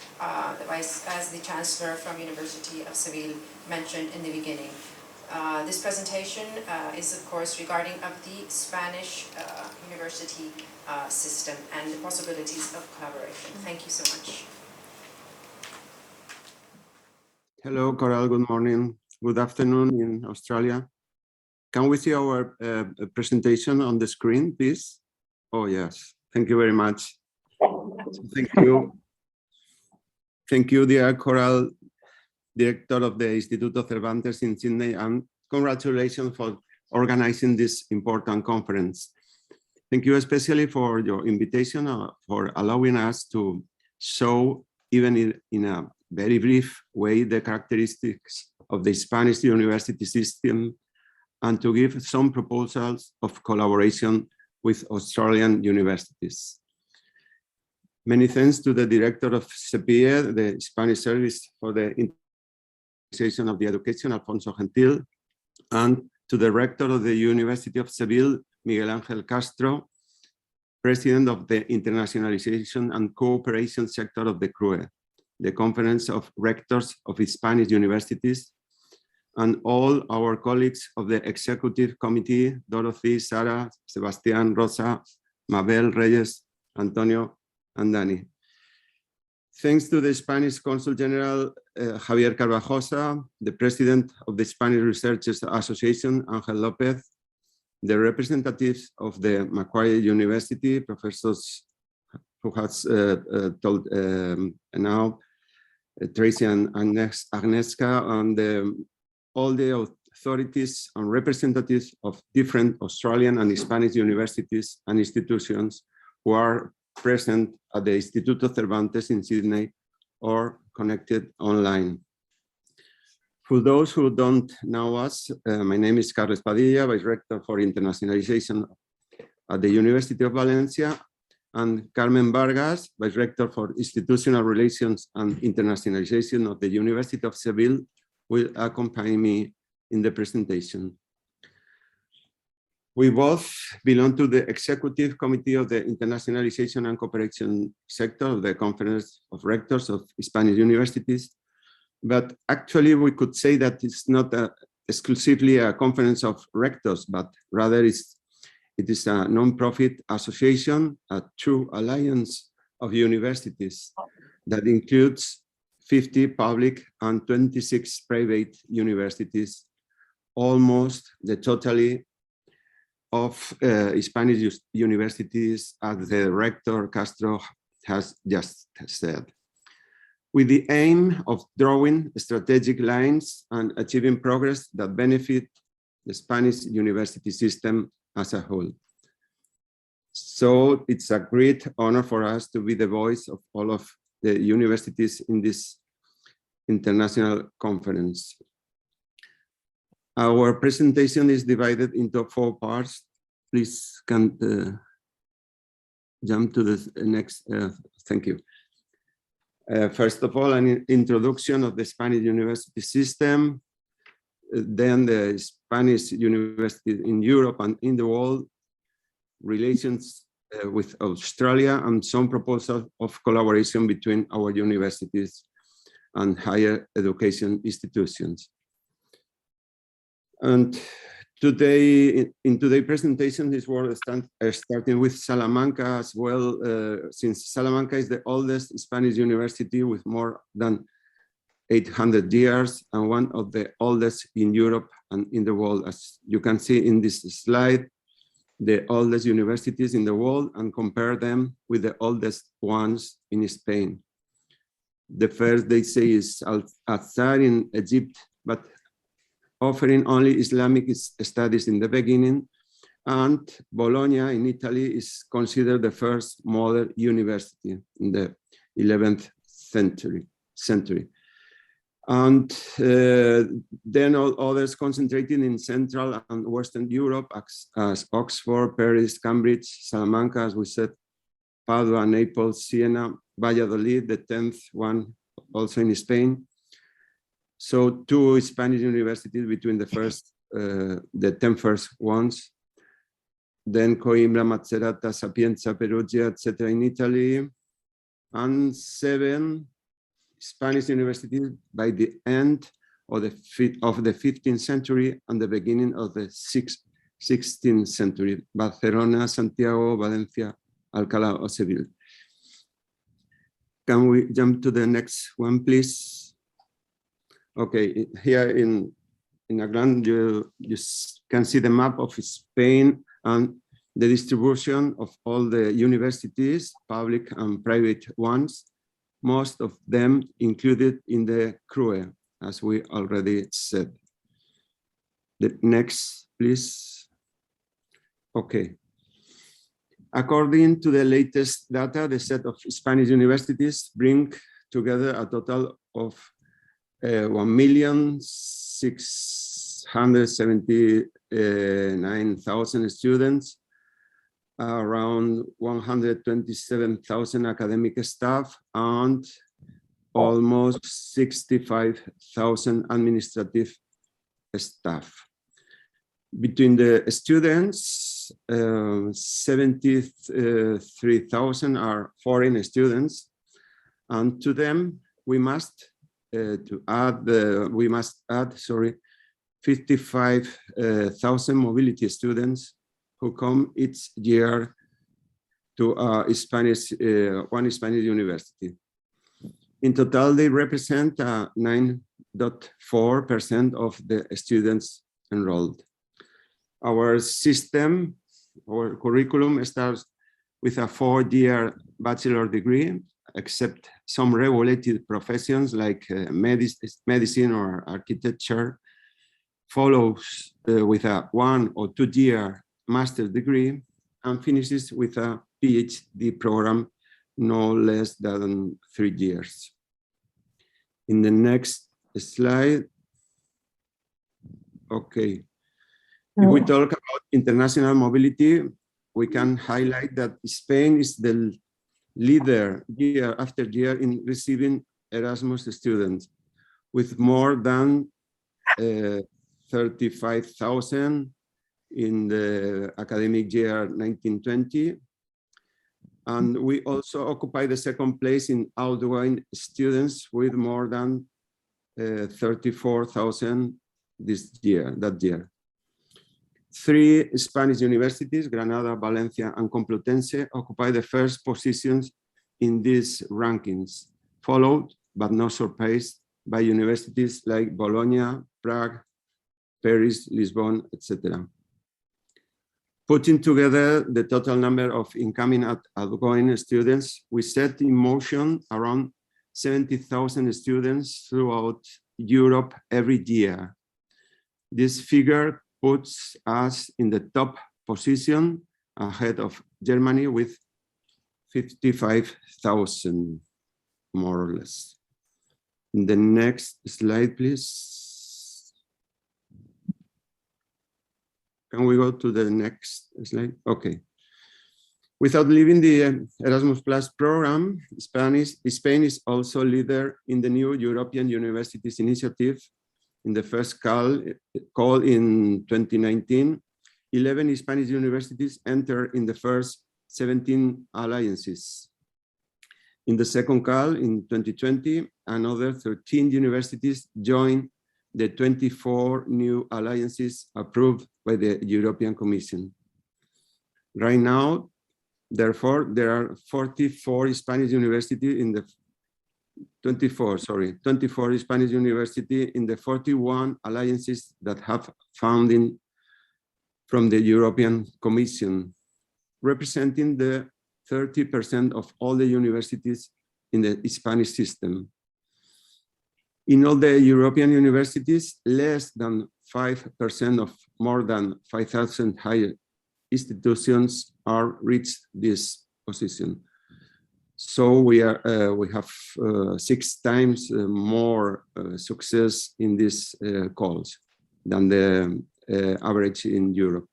the Chancellor from University of Seville mentioned in the beginning. This presentation is, of course, regarding of the Spanish university system and the possibilities of collaboration. Thank you so much. Hello, Coral. Good morning. Good afternoon in Australia. Can we see our presentation on the screen, please? Oh, yes. Thank you very much. Thank you. Thank you, dear Coral, Director of the Instituto Cervantes in Sydney, and congratulations for organizing this important conference. Thank you especially for your invitation, for allowing us to show, even in a very brief way, the characteristics of the Spanish university system, and to give some proposals of collaboration with Australian universities. Many thanks to the director of SEPIE, the Spanish Service for the Internationalization of the Education, Alfonso Gentil, and to the rector of the University of Seville, Miguel Ángel Castro, president of the Internationalization and Cooperation sector of the CRUE, the Conference of Rectors of Spanish Universities, and all our colleagues of the Executive Committee, Dorothy, Sara, Sebastián, Rosa, Mabel, Reyes, Antonio, and Dani. Thanks to the Spanish Consul General, Javier Carvajosa, the President of the Spanish Researchers Association, Ángel López, the representatives of the Macquarie University, professors who has told now, Tracy and Agnieszka, and all the authorities and representatives of different Australian and Spanish universities and institutions who are present at the Instituto Cervantes in Sydney or connected online. For those who don't know us, my name is Carles Padilla, Vice Rector for Internationalization at the University of Valencia, and Carmen Vargas, Vice Rector for Institutional Relations and Internationalization of the University of Seville, will accompany me in the presentation. We both belong to the Executive Committee of the Internationalization and Cooperation sector of the Conference of Rectors of Spanish Universities, but actually we could say that it's not exclusively a conference of rectors, but rather it is a non-profit association, a true alliance of universities that includes 50 public and 26 private universities, almost the totality of Spanish universities, as the rector Castro has just said, with the aim of drawing strategic lines and achieving progress that benefit the Spanish university system as a whole. So it's a great honor for us to be the voice of all of the universities in this international conference. Our presentation is divided into 4 parts. Please, can jump to the next, thank you. First of all, an introduction of the Spanish university system, then the Spanish universities in Europe and in the world, relations with Australia, and some proposals of collaboration between our universities and higher education institutions. And today, in today's presentation, this work starting with Salamanca as well, since Salamanca is the oldest Spanish university with more than 800 years and one of the oldest in Europe and in the world. As you can see in this slide, the oldest universities in the world and compare them with the oldest ones in Spain. The first they say is Al-Azhar in Egypt, but offering only Islamic studies in the beginning, and Bologna in Italy is considered the first modern university in the 11th century. And then all others concentrated in Central and Western Europe as Oxford, Paris, Cambridge, Salamanca, as we said, Padua, Naples, Siena, Valladolid, the 10th one also in Spain. So 2 Spanish universities between the 10 first ones. Then Coimbra, Macerata, Sapienza, Perugia, etc. in Italy, and 7 Spanish universities by the end of the 15th century and the beginning of the 16th century: Barcelona, Santiago, Valencia, Alcalá, or Seville. Can we jump to the next one, please? Okay, here in a grand, you can see the map of Spain and the distribution of all the universities, public and private ones, most of them included in the CRUE, as we already said. The next, please. Okay. According to the latest data, the set of Spanish universities bring together a total of 1,679,000 students, around 127,000 academic staff, and almost 65,000 administrative staff. Between the students, 73,000 are foreign students, and to them we must add 55,000 mobility students who come each year to one Spanish university. In total, they represent 9.4% of the students enrolled. Our system, our curriculum starts with a 4-year bachelor degree, except some regulated professions like medicine or architecture, follows with a 1 or 2-year master's degree, and finishes with a PhD program no less than 3 years. In the next slide, okay. If we talk about international mobility, we can highlight that Spain is the leader year after year in receiving Erasmus students, with more than 35,000 in the academic year 1920. And we also occupy the second place in outgoing students with more than 34,000 that year. 3 Spanish universities, Granada, Valencia, and Complutense, occupy the first positions in these rankings, followed but not surpassed by universities like Bologna, Prague, Paris, Lisbon, etc. Putting together the total number of incoming and outgoing students, we set in motion around 70,000 students throughout Europe every year. This figure puts us in the top position, ahead of Germany with 55,000, more or less. The next slide, please. Can we go to the next slide? Okay. Without leaving the Erasmus Plus program, Spain is also leader in the new European Universities Initiative. In the first call in 2019, 11 Spanish universities entered in the first 17 alliances. In the second call in 2020, another 13 universities joined the 24 new alliances approved by the European Commission. Right now, therefore, there are 24 Spanish universities in the 24 Spanish universities in the 41 alliances that have funding from the European Commission, representing the 30% of all the universities in the Spanish system. In all the European universities, less than 5% of more than 5,000 higher institutions are reached this position. So we have 6 times more success in these calls than the average in Europe.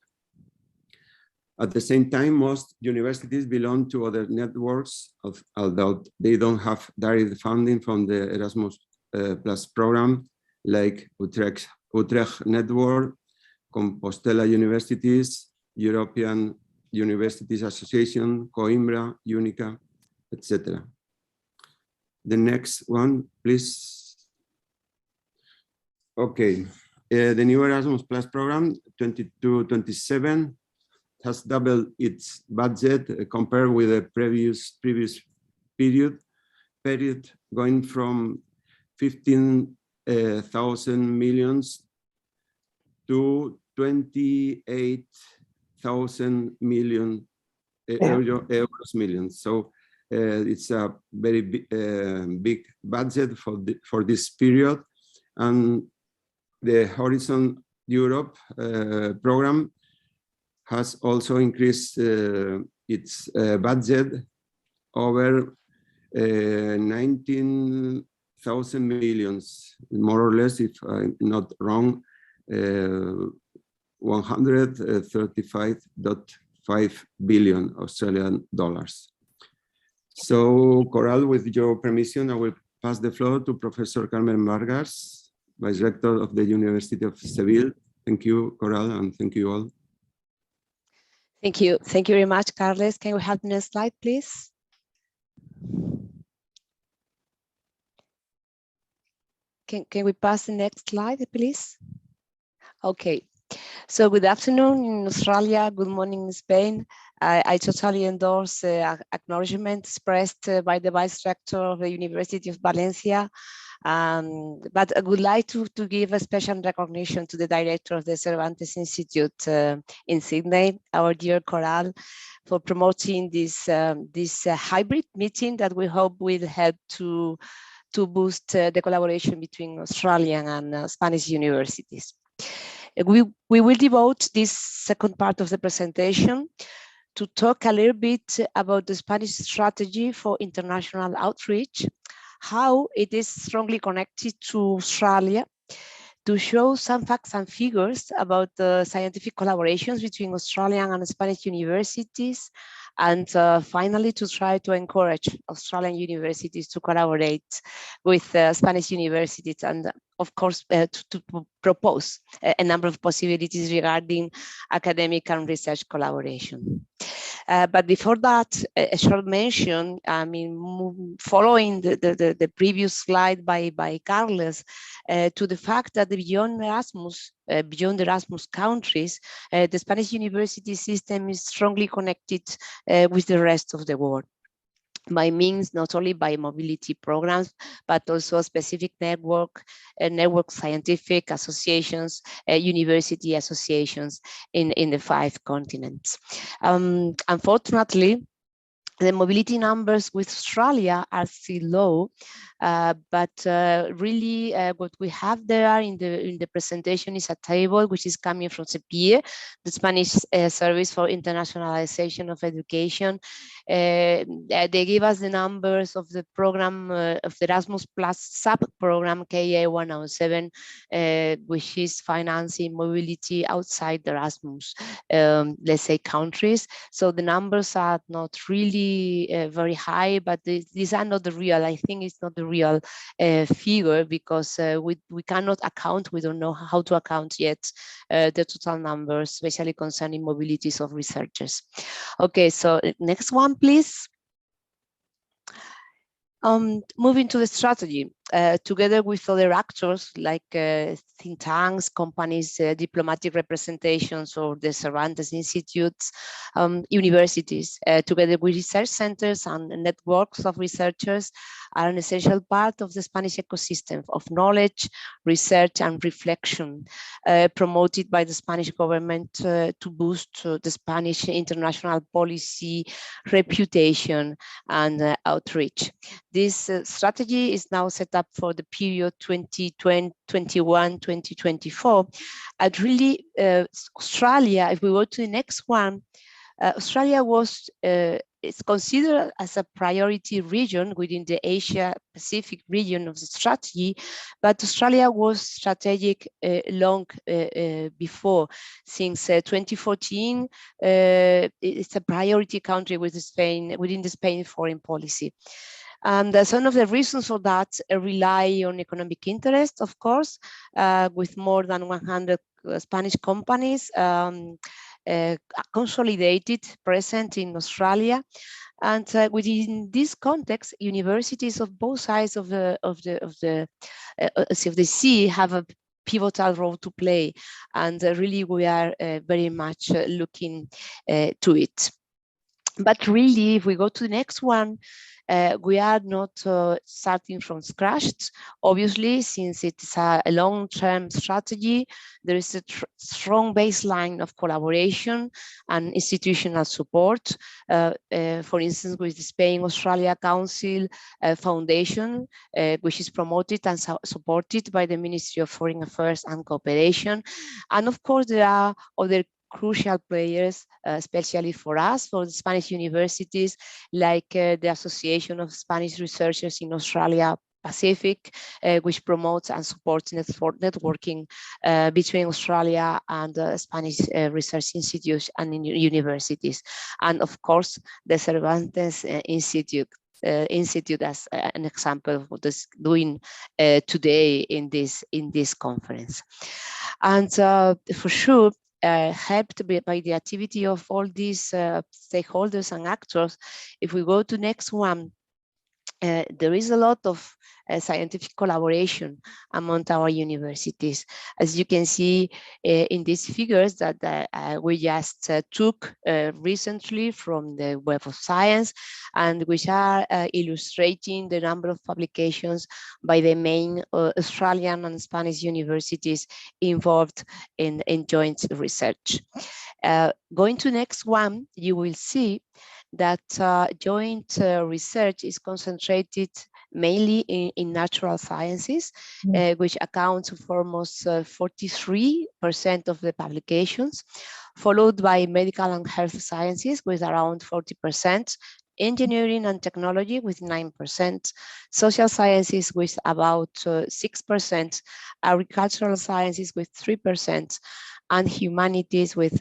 At the same time, most universities belong to other networks, although they don't have direct funding from the Erasmus Plus program, like Utrecht Network, Compostela Universities, European Universities Association, Coimbra, Unica, etc. The next one, please. Okay, the new Erasmus Plus program 22-27 has doubled its budget compared with the previous period, going from 15,000 millions to 28,000 million euros millions. So it's a very big budget for this period, and the Horizon Europe program has also increased its budget over 19,000 millions, more or less, if I'm not wrong, 135.5 billion Australian dollars. So, Coral, with your permission, I will pass the floor to Professor Carmen Vargas, Vice Rector of the University of Seville. Thank you, Coral, and thank you all. Thank you. Thank you very much, Carles. Can we have the next slide, please? Can we pass the next slide, please? Okay. So good afternoon in Australia, good morning in Spain. I totally endorse acknowledgement expressed by the Vice Rector of the University of Valencia. But I would like to give a special recognition to the director of the Cervantes Institute in Sydney, our dear Coral, for promoting this hybrid meeting that we hope will help to boost the collaboration between Australian and Spanish universities. We will devote this second part of the presentation to talk a little bit about the Spanish strategy for international outreach, how it is strongly connected to Australia, to show some facts and figures about the scientific collaborations between Australian and Spanish universities, and finally to try to encourage Australian universities to collaborate with Spanish universities, and of course to propose a number of possibilities regarding academic and research collaboration. But before that, a short mention, I mean, following the previous slide by Carles, to the fact that beyond Erasmus countries, the Spanish university system is strongly connected with the rest of the world, by means not only by mobility programs, but also a specific network scientific associations, university associations in the 5 continents. Unfortunately, the mobility numbers with Australia are still low, but really what we have there in the presentation is a table which is coming from CPIE, the Spanish Service for Internationalization of Education, They give us the numbers of the program of the Erasmus Plus sub-program KA107, which is financing mobility outside the Erasmus, let's say, countries. So the numbers are not really very high, but these are not the real, I think it's not the real figure, because we cannot account, we don't know how to account yet the total numbers, especially concerning mobilities of researchers. Okay, so next one, please. Moving to the strategy, together with other actors like think tanks, companies, diplomatic representations, or the Cervantes Institutes, universities, together with research centers and networks of researchers, are an essential part of the Spanish ecosystem of knowledge, research, and reflection, promoted by the Spanish government to boost the Spanish international policy, reputation, and outreach. This strategy is now set up for the period 2021-2024. And really, Australia, if we go to the next one, Australia was it's considered as a priority region within the Asia-Pacific region of the strategy, but Australia was strategic long before. Since 2014, it's a priority country with Spain, within the Spain foreign policy. And some of the reasons for that rely on economic interest, of course, with more than 100 Spanish companies consolidated, present in Australia. And within this context, universities of both sides of the sea have a pivotal role to play. And really, we are very much looking to it. But really, if we go to the next one, we are not starting from scratch. Obviously, since it's a long-term strategy, there is a strong baseline of collaboration and institutional support. For instance, with the Spain-Australia Council Foundation, which is promoted and supported by the Ministry of Foreign Affairs and Cooperation. And of course, there are other crucial players, especially for us, for the Spanish universities, like the Association of Spanish Researchers in Australia Pacific, which promotes and supports networking between Australia and Spanish research institutes and universities. And of course, the Cervantes Institute as an example of what is doing today in this conference. And for sure, helped by the activity of all these stakeholders and actors. If we go to next one, there is a lot of scientific collaboration among our universities. As you can see in these figures that we just took recently from the Web of Science, and which are illustrating the number of publications by the main Australian and Spanish universities involved in joint research. Going to next one, you will see that joint research is concentrated mainly in natural sciences, which accounts for almost 43% of the publications, followed by medical and health sciences with around 40%, engineering and technology with 9%, social sciences with about 6%, agricultural sciences with 3%, and humanities with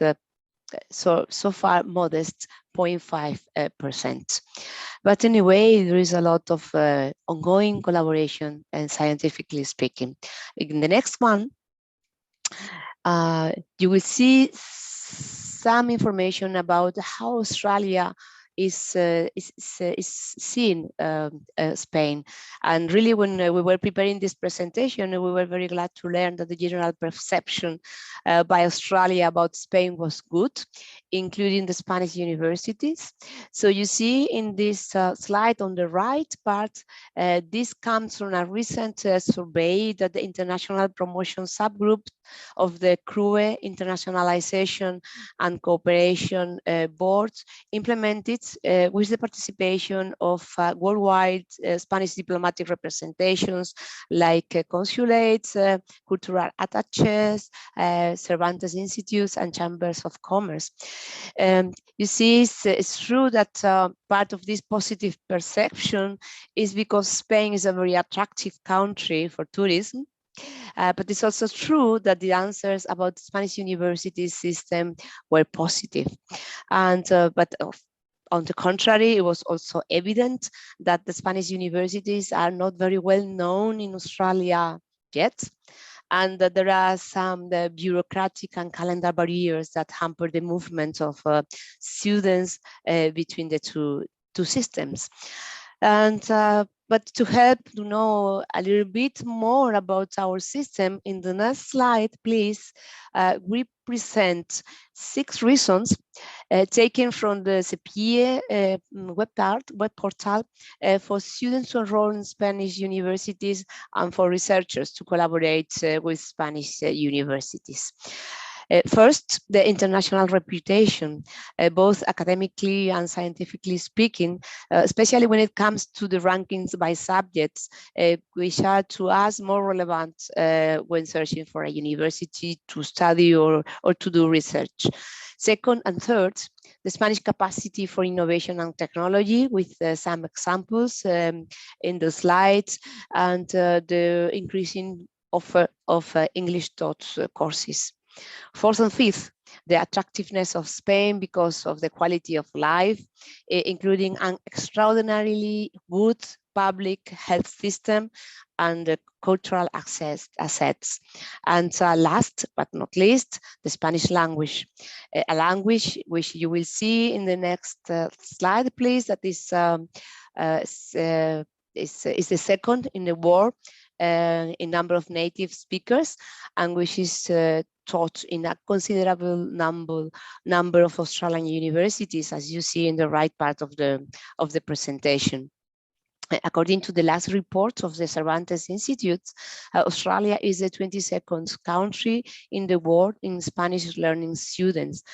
so far modest 0.5%. But anyway, there is a lot of ongoing collaboration and scientifically speaking. In the next one, you will see some information about how Australia is seeing Spain. And really, when we were preparing this presentation, we were very glad to learn that the general perception by Australia about Spain was good, including the Spanish universities. So you see in this slide on the right part, this comes from a recent survey that the International Promotion Subgroup of the CRUE Internationalization and Cooperation Board implemented with the participation of worldwide Spanish diplomatic representations like consulates, cultural attaches, Cervantes institutes, and chambers of commerce. You see, it's true that part of this positive perception is because Spain is a very attractive country for tourism. But it's also true that the answers about the Spanish university system were positive. But on the contrary, it was also evident that the Spanish universities are not very well known in Australia yet, and that there are some bureaucratic and calendar barriers that hamper the movement of students between the two systems. But to help to know a little bit more about our system, in the next slide, please, we present 6 reasons taken from the CPIE web portal for students to enroll in Spanish universities and for researchers to collaborate with Spanish universities. First, the international reputation, both academically and scientifically speaking, especially when it comes to the rankings by subjects, which are to us more relevant when searching for a university to study or to do research. Second and third, the Spanish capacity for innovation and technology, with some examples in the slides, and the increasing offer of English taught courses. Fourth and fifth, the attractiveness of Spain because of the quality of life, including an extraordinarily good public health system and cultural assets. And last but not least, the Spanish language, a language which you will see in the next slide, please, that is the second in the world in number of native speakers, and which is taught in a considerable number of Australian universities, as you see in the right part of the presentation. According to the last report of the Cervantes Institute, Australia is the 22nd country in the world in Spanish learning students,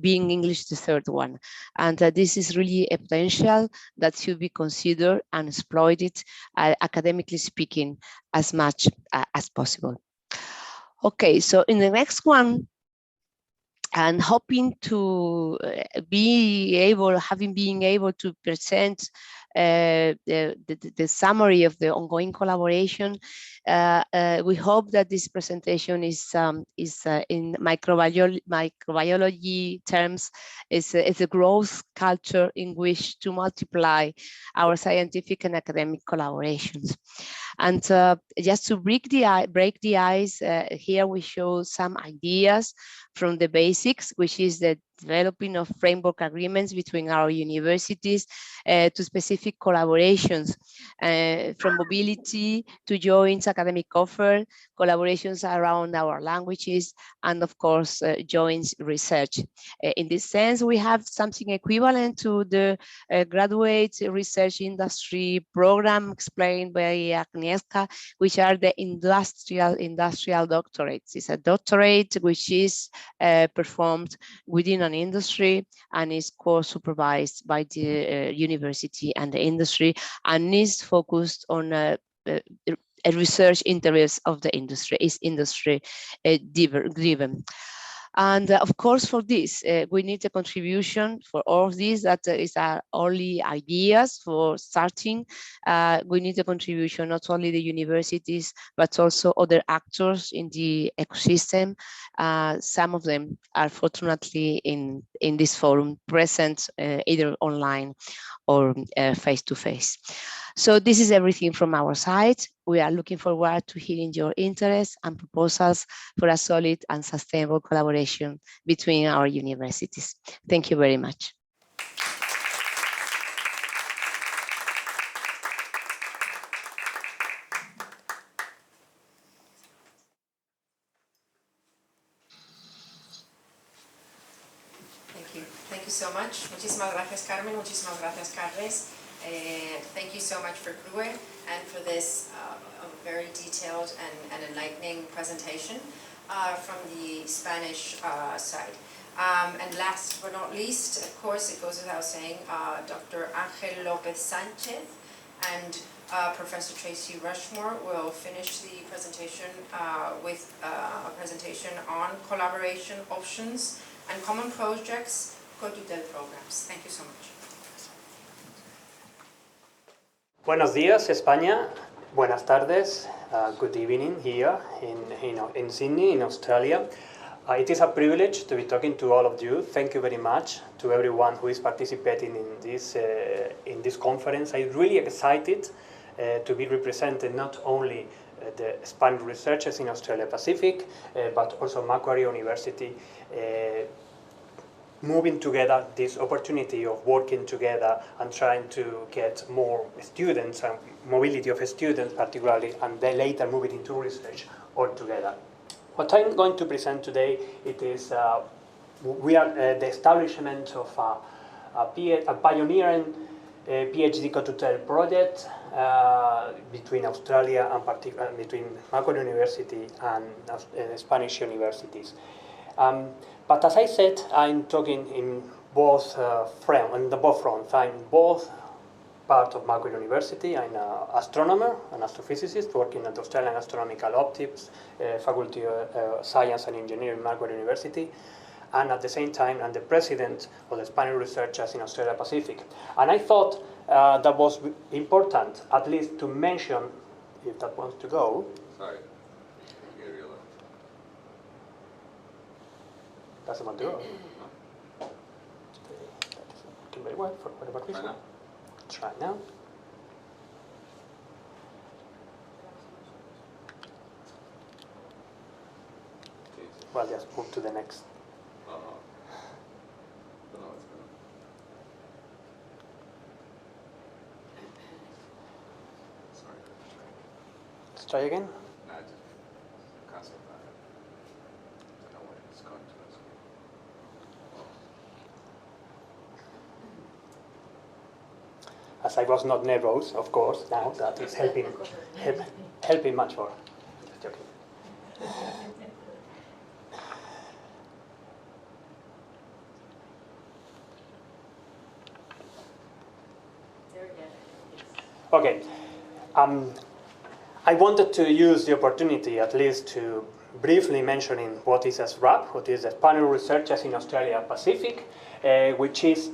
being English the third one. And this is really a potential that should be considered and exploited, academically speaking, as much as possible. Okay, so in the next one, and hoping to having been able to present the summary of the ongoing collaboration, we hope that this presentation is in microbiology terms, is a growth culture in which to multiply our scientific and academic collaborations. And just to break the ice, here we show some ideas from the basics, which is the developing of framework agreements between our universities to specific collaborations, from mobility to joint academic offer, collaborations around our languages, and of course, joint research. In this sense, we have something equivalent to the graduate research industry program explained by Agnieszka, which are the industrial doctorates. It's a doctorate which is performed within an industry and is co-supervised by the university and the industry, and is focused on a research interest of the industry, is industry driven. And of course, for this, we need a contribution for all of these. That is only ideas for starting. We need a contribution, not only the universities, but also other actors in the ecosystem. Some of them are fortunately in this forum present, either online or face-to-face. So this is everything from our side. We are looking forward to hearing your interests and proposals for a solid and sustainable collaboration between our universities. Thank you very much. Thank you so much. Muchísimas gracias, Carmen. Muchísimas gracias, Carles. Thank you so much for CRUE and for this very detailed and enlightening presentation from the Spanish side. And last but not least, of course, it goes without saying, Dr. Ángel López Sánchez and Professor Tracy Rushmore will finish the presentation with a presentation on collaboration options and common projects, co-tutel programs. Thank you so much. Buenos días, España. Buenas tardes. Good evening here in Sydney, in Australia. It is a privilege to be talking to all of you. Thank you very much to everyone who is participating in this conference. I'm really excited to be representing not only the Spanish researchers in Australia Pacific, but also Macquarie University, moving together this opportunity of working together and trying to get more students and mobility of students particularly, and then later moving into research all together. What I'm going to present today, it is the establishment of a pioneering PhD co-tutel project between Australia and particularly between Macquarie University and Spanish universities. But as I said, I'm talking in both fronts. I'm both part of Macquarie University. I'm an astronomer, an astrophysicist working at the Australian Astronomical Optics Faculty of Science and Engineering, Macquarie University. And at the same time, I'm the president of the Spanish researchers in Australia Pacific. And I thought that was important, at least to mention, if that wants to go. Sorry. Doesn't want to go. Working very well for whatever reason. Try now. Well, just move to the next. Let's try again. As I was not nervous, of course, now that is helping much more. Just joking. Okay. I wanted to use the opportunity at least to briefly mentioning what is SRAP, what is the Spanish Researchers in Australia Pacific, which is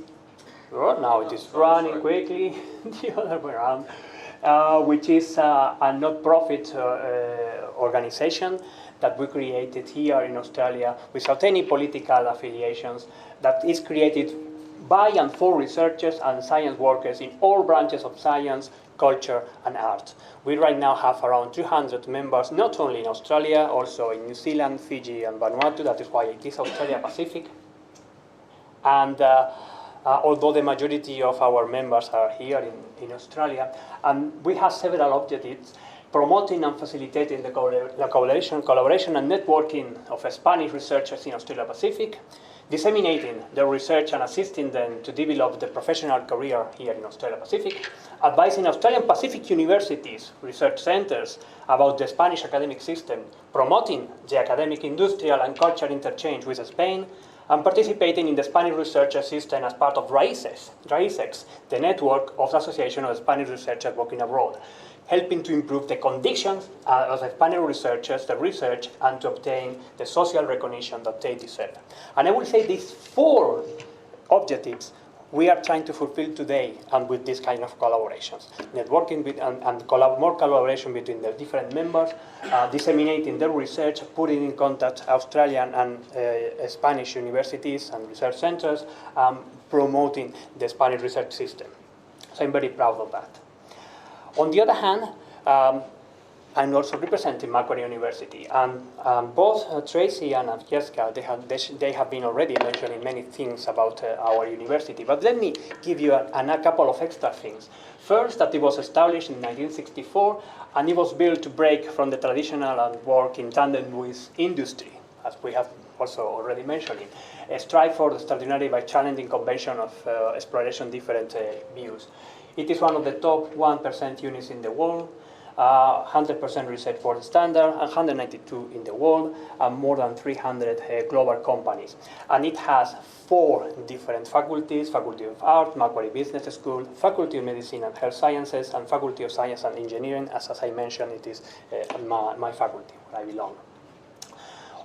now it is running quickly the other way around, which is a not-profit organization that we created here in Australia without any political affiliations, that is created by and for researchers and science workers in all branches of science, culture, and art. We right now have around 200 members, not only in Australia, also in New Zealand, Fiji, and Vanuatu. That is why it is Australia Pacific. And although the majority of our members are here in Australia, and we have several objectives: promoting and facilitating the collaboration and networking of Spanish researchers in Australia Pacific, disseminating their research and assisting them to develop the professional career here in Australia Pacific, advising Australian Pacific universities, research centers about the Spanish academic system, promoting the academic, industrial, and cultural interchange with Spain, and participating in the Spanish researcher system as part of RAISEX, the network of the Association of Spanish Researchers Working Abroad, helping to improve the conditions of the Spanish researchers, the research, and to obtain the social recognition that they deserve. And I will say these 4 objectives we are trying to fulfill today, and with this kind of collaborations, networking with more collaboration between the different members, disseminating their research, putting in contact Australian and Spanish universities and research centers, promoting the Spanish research system. So I'm very proud of that. On the other hand, I'm also representing Macquarie University, and both Tracy and Jessica, they have been already mentioning many things about our university. But let me give you a couple of extra things. First, that it was established in 1964, and it was built to break from the traditional and work in tandem with industry, as we have also already mentioned. Strive for the extraordinary by challenging convention of exploration different views. It is one of the top 1% units in the world. 100% research world standard, 192 in the world, and more than 300 global companies. And it has 4 different faculties: Faculty of Art, Macquarie Business School, Faculty of Medicine and Health Sciences, and Faculty of Science and Engineering. As I mentioned, it is my faculty where I belong.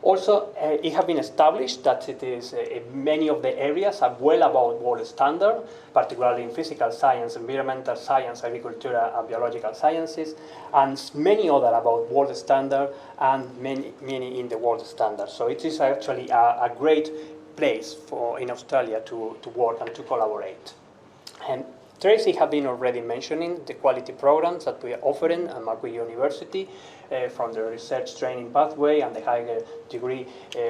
Also, it has been established that it is many of the areas are well above world standard, particularly in physical science, environmental science, agricultural and biological sciences, and many other about world standard, and many in the world standard. So it is actually a great place in Australia to work and to collaborate. And Tracy has been already mentioning the quality programs that we are offering at Macquarie University, from the research training pathway and the higher degree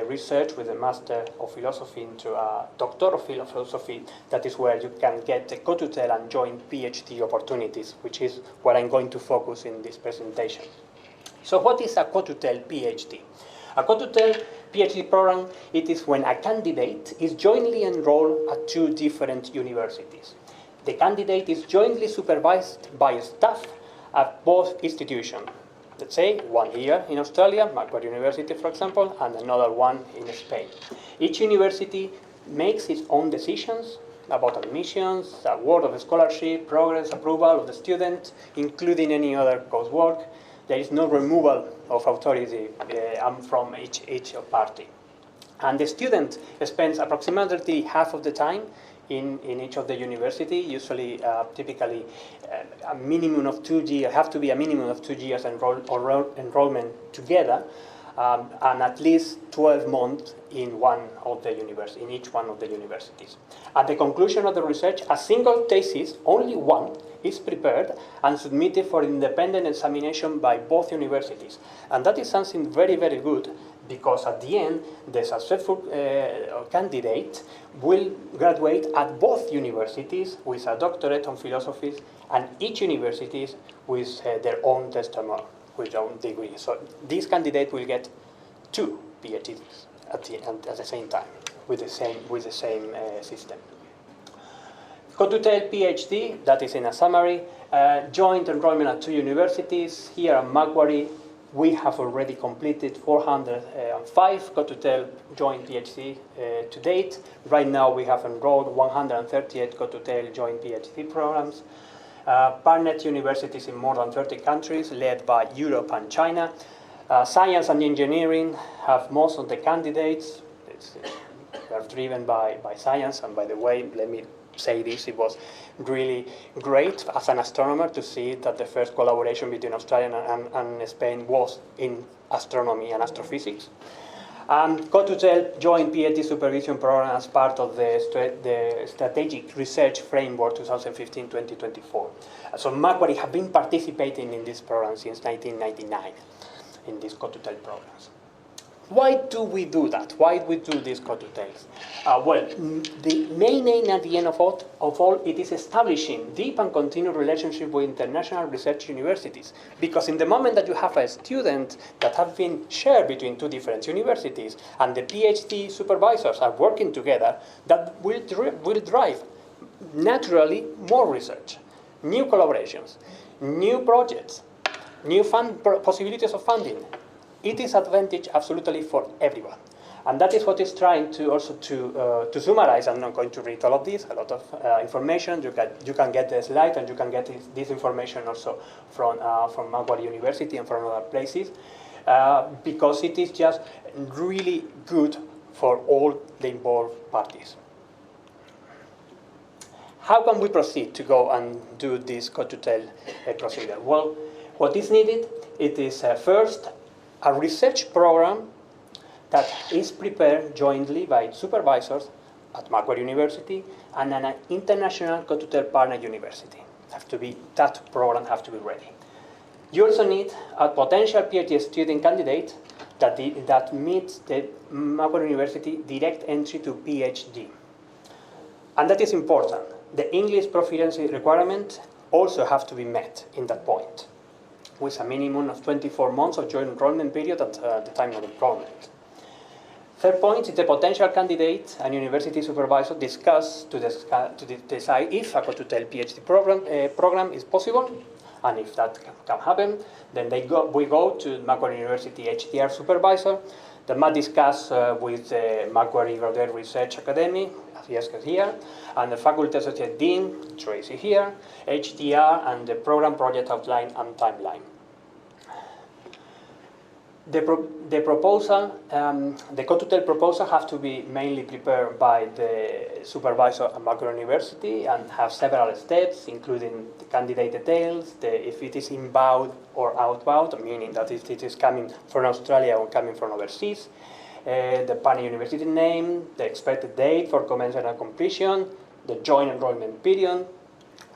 research with a Master of Philosophy into a Doctor of Philosophy. That is where you can get a co-tutel and joint PhD opportunities, which is what I'm going to focus in this presentation. So what is a co-tutel PhD? A co-tutel PhD program, it is when a candidate is jointly enrolled at 2 different universities. The candidate is jointly supervised by staff at both institutions. Let's say 1 year in Australia, Macquarie University, for example, and another one in Spain. Each university makes its own decisions about admissions, award of scholarship, progress, approval of the student, including any other coursework. There is no removal of authority from each party. And the student spends approximately half of the time in each of the university, usually typically a minimum of 2 years, have to be a minimum of 2 years enrollment together, and at least 12 months in each one of the universities. At the conclusion of the research, a single thesis, only one, is prepared and submitted for independent examination by both universities. And that is something very, very good, because at the end, the successful candidate will graduate at both universities with a doctorate on philosophy, and each university with their own testimony, with their own degree. So this candidate will get 2 PhDs at the same time, with the same system. Co-tutel PhD, that is in a summary, joint enrollment at 2 universities. Here at Macquarie, we have already completed 405 co-tutel joint PhD to date. Right now, we have enrolled 138 co-tutel joint PhD programs. Partnered universities in more than 30 countries, led by Europe and China. Science and engineering have most of the candidates. They are driven by science, and by the way, let me say this, it was really great as an astronomer to see that the first collaboration between Australia and Spain was in astronomy and astrophysics. And co-tutel joint PhD supervision program as part of the Strategic Research Framework 2015-2024. So Macquarie have been participating in this program since 1999, in these co-tutel programs. Why do we do that? Why do we do these co-tutels? Well, the main aim at the end of all, it is establishing deep and continued relationship with international research universities. Because in the moment that you have a student that have been shared between 2 different universities, and the PhD supervisors are working together, that will drive naturally more research, new collaborations, new projects, new possibilities of funding. It is advantage absolutely for everyone. And that is what is trying to also to summarize. I'm not going to read all of this, a lot of information. You can get the slide, and you can get this information also from Macquarie University and from other places, because it is just really good for all the involved parties. How can we proceed to go and do this co-tutel procedure? Well, what is needed, it is first a research program that is prepared jointly by supervisors at Macquarie University and an international co-tutel partner university. That program has to be ready. You also need a potential PhD student candidate that meets the Macquarie University direct entry to PhD. And that is important. The English proficiency requirement also have to be met in that point, with a minimum of 24 months of joint enrollment period at the time of enrollment. Third point is the potential candidate and university supervisor discuss to decide if a co-tutel PhD program is possible, And if that can happen, then we go to Macquarie University HDR supervisor that might discuss with the Macquarie Graduate Research Academy, Jessica here, and the Faculty Associate Dean, Tracy here, HDR, and the program project outline and timeline. The proposal, the co-tutel proposal have to be mainly prepared by the supervisor at Macquarie University and have several steps, including the candidate details, if it is inbound or outbound, meaning that if it is coming from Australia or coming from overseas, the partner university name, the expected date for commencement and completion, the joint enrollment period,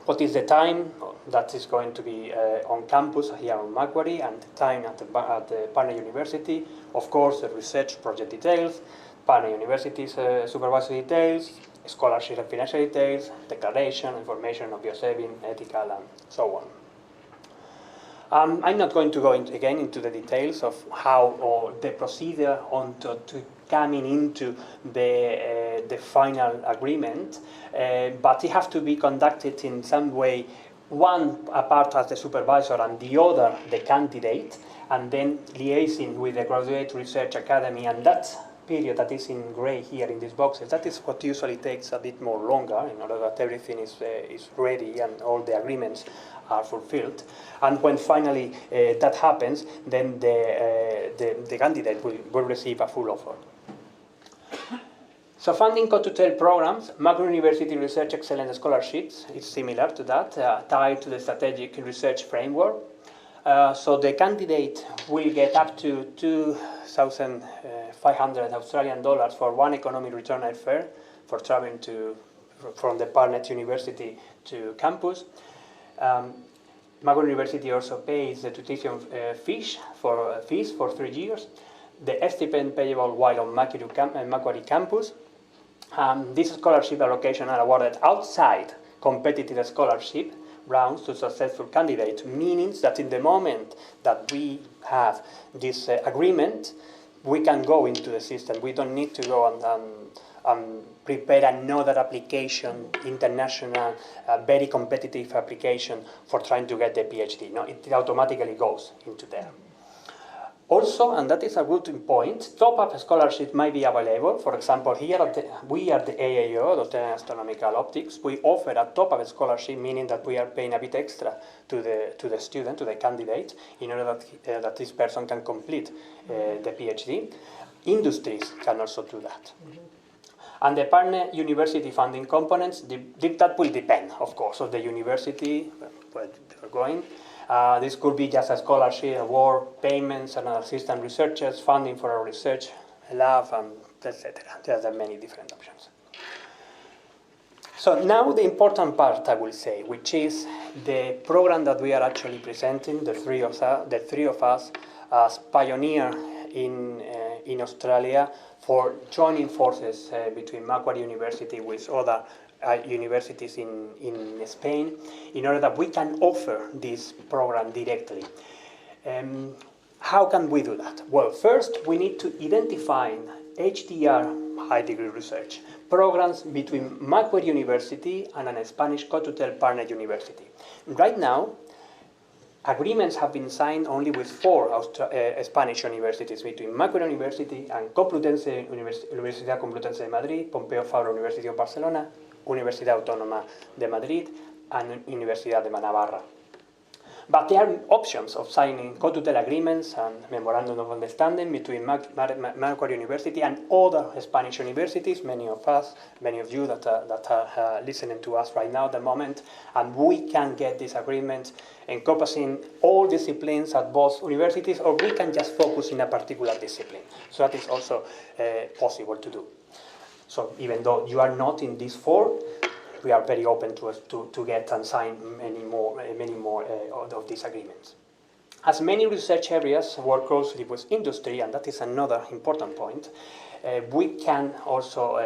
what is the time that is going to be on campus here on Macquarie, and the time at the partner university, of course, the research project details, partner university's supervisory details, scholarship and financial details, declaration, information of your saving, ethical, and so on. I'm not going to go again into the details of how or the procedure on to coming into the final agreement, but it has to be conducted in some way, one apart as the supervisor and the other the candidate, and then liaising with the Graduate Research Academy, and that period that is in gray here in these boxes, that is what usually takes a bit more longer in order that everything is ready and all the agreements are fulfilled. And when finally that happens, then the candidate will receive a full offer. So funding co-tutel programs, Macquarie University Research Excellence Scholarships is similar to that, tied to the Strategic Research Framework. So the candidate will get up to 2,500 Australian dollars for one economic return fare for traveling from the partner university to campus. Macquarie University also pays the tuition fees for 3 years. The stipend payable while on Macquarie campus. These scholarship allocations are awarded outside competitive scholarship rounds to successful candidates, meaning that in the moment that we have this agreement, we can go into the system. We don't need to go and prepare another application, international, very competitive application for trying to get the PhD. No, it automatically goes into there. Also, and that is a good point, top-up scholarship might be available. For example, here we at the AAO, Doctor in Astronomical Optics, we offer a top-up scholarship, meaning that we are paying a bit extra to the student, to the candidate, in order that this person can complete the PhD. Industries can also do that. And the partner university funding components, that will depend, of course, of the university where they're going. This could be just a scholarship, award, payments, and assistant researchers, funding for a research lab, and etc. There are many different options. So now the important part, I will say, which is the program that we are actually presenting, the three of us as pioneer in Australia for joining forces between Macquarie University with other universities in Spain, in order that we can offer this program directly. How can we do that? Well, first we need to identify HDR, high degree research, programs between Macquarie University and a Spanish co-tutel partner university. Right now, agreements have been signed only with 4 Spanish universities, between Macquarie University and Universidad Complutense de Madrid, Pompeu Fabra University of Barcelona, Universidad Autónoma de Madrid, and Universidad de Navarra. But there are options of signing co-tutel agreements and memorandum of understanding between Macquarie University and other Spanish universities, many of you that are listening to us right now at the moment, and we can get this agreement encompassing all disciplines at both universities, or we can just focus in a particular discipline. So that is also possible to do. So even though you are not in these 4, we are very open to get and sign many more of these agreements. As many research areas work closely with industry, and that is another important point, we can also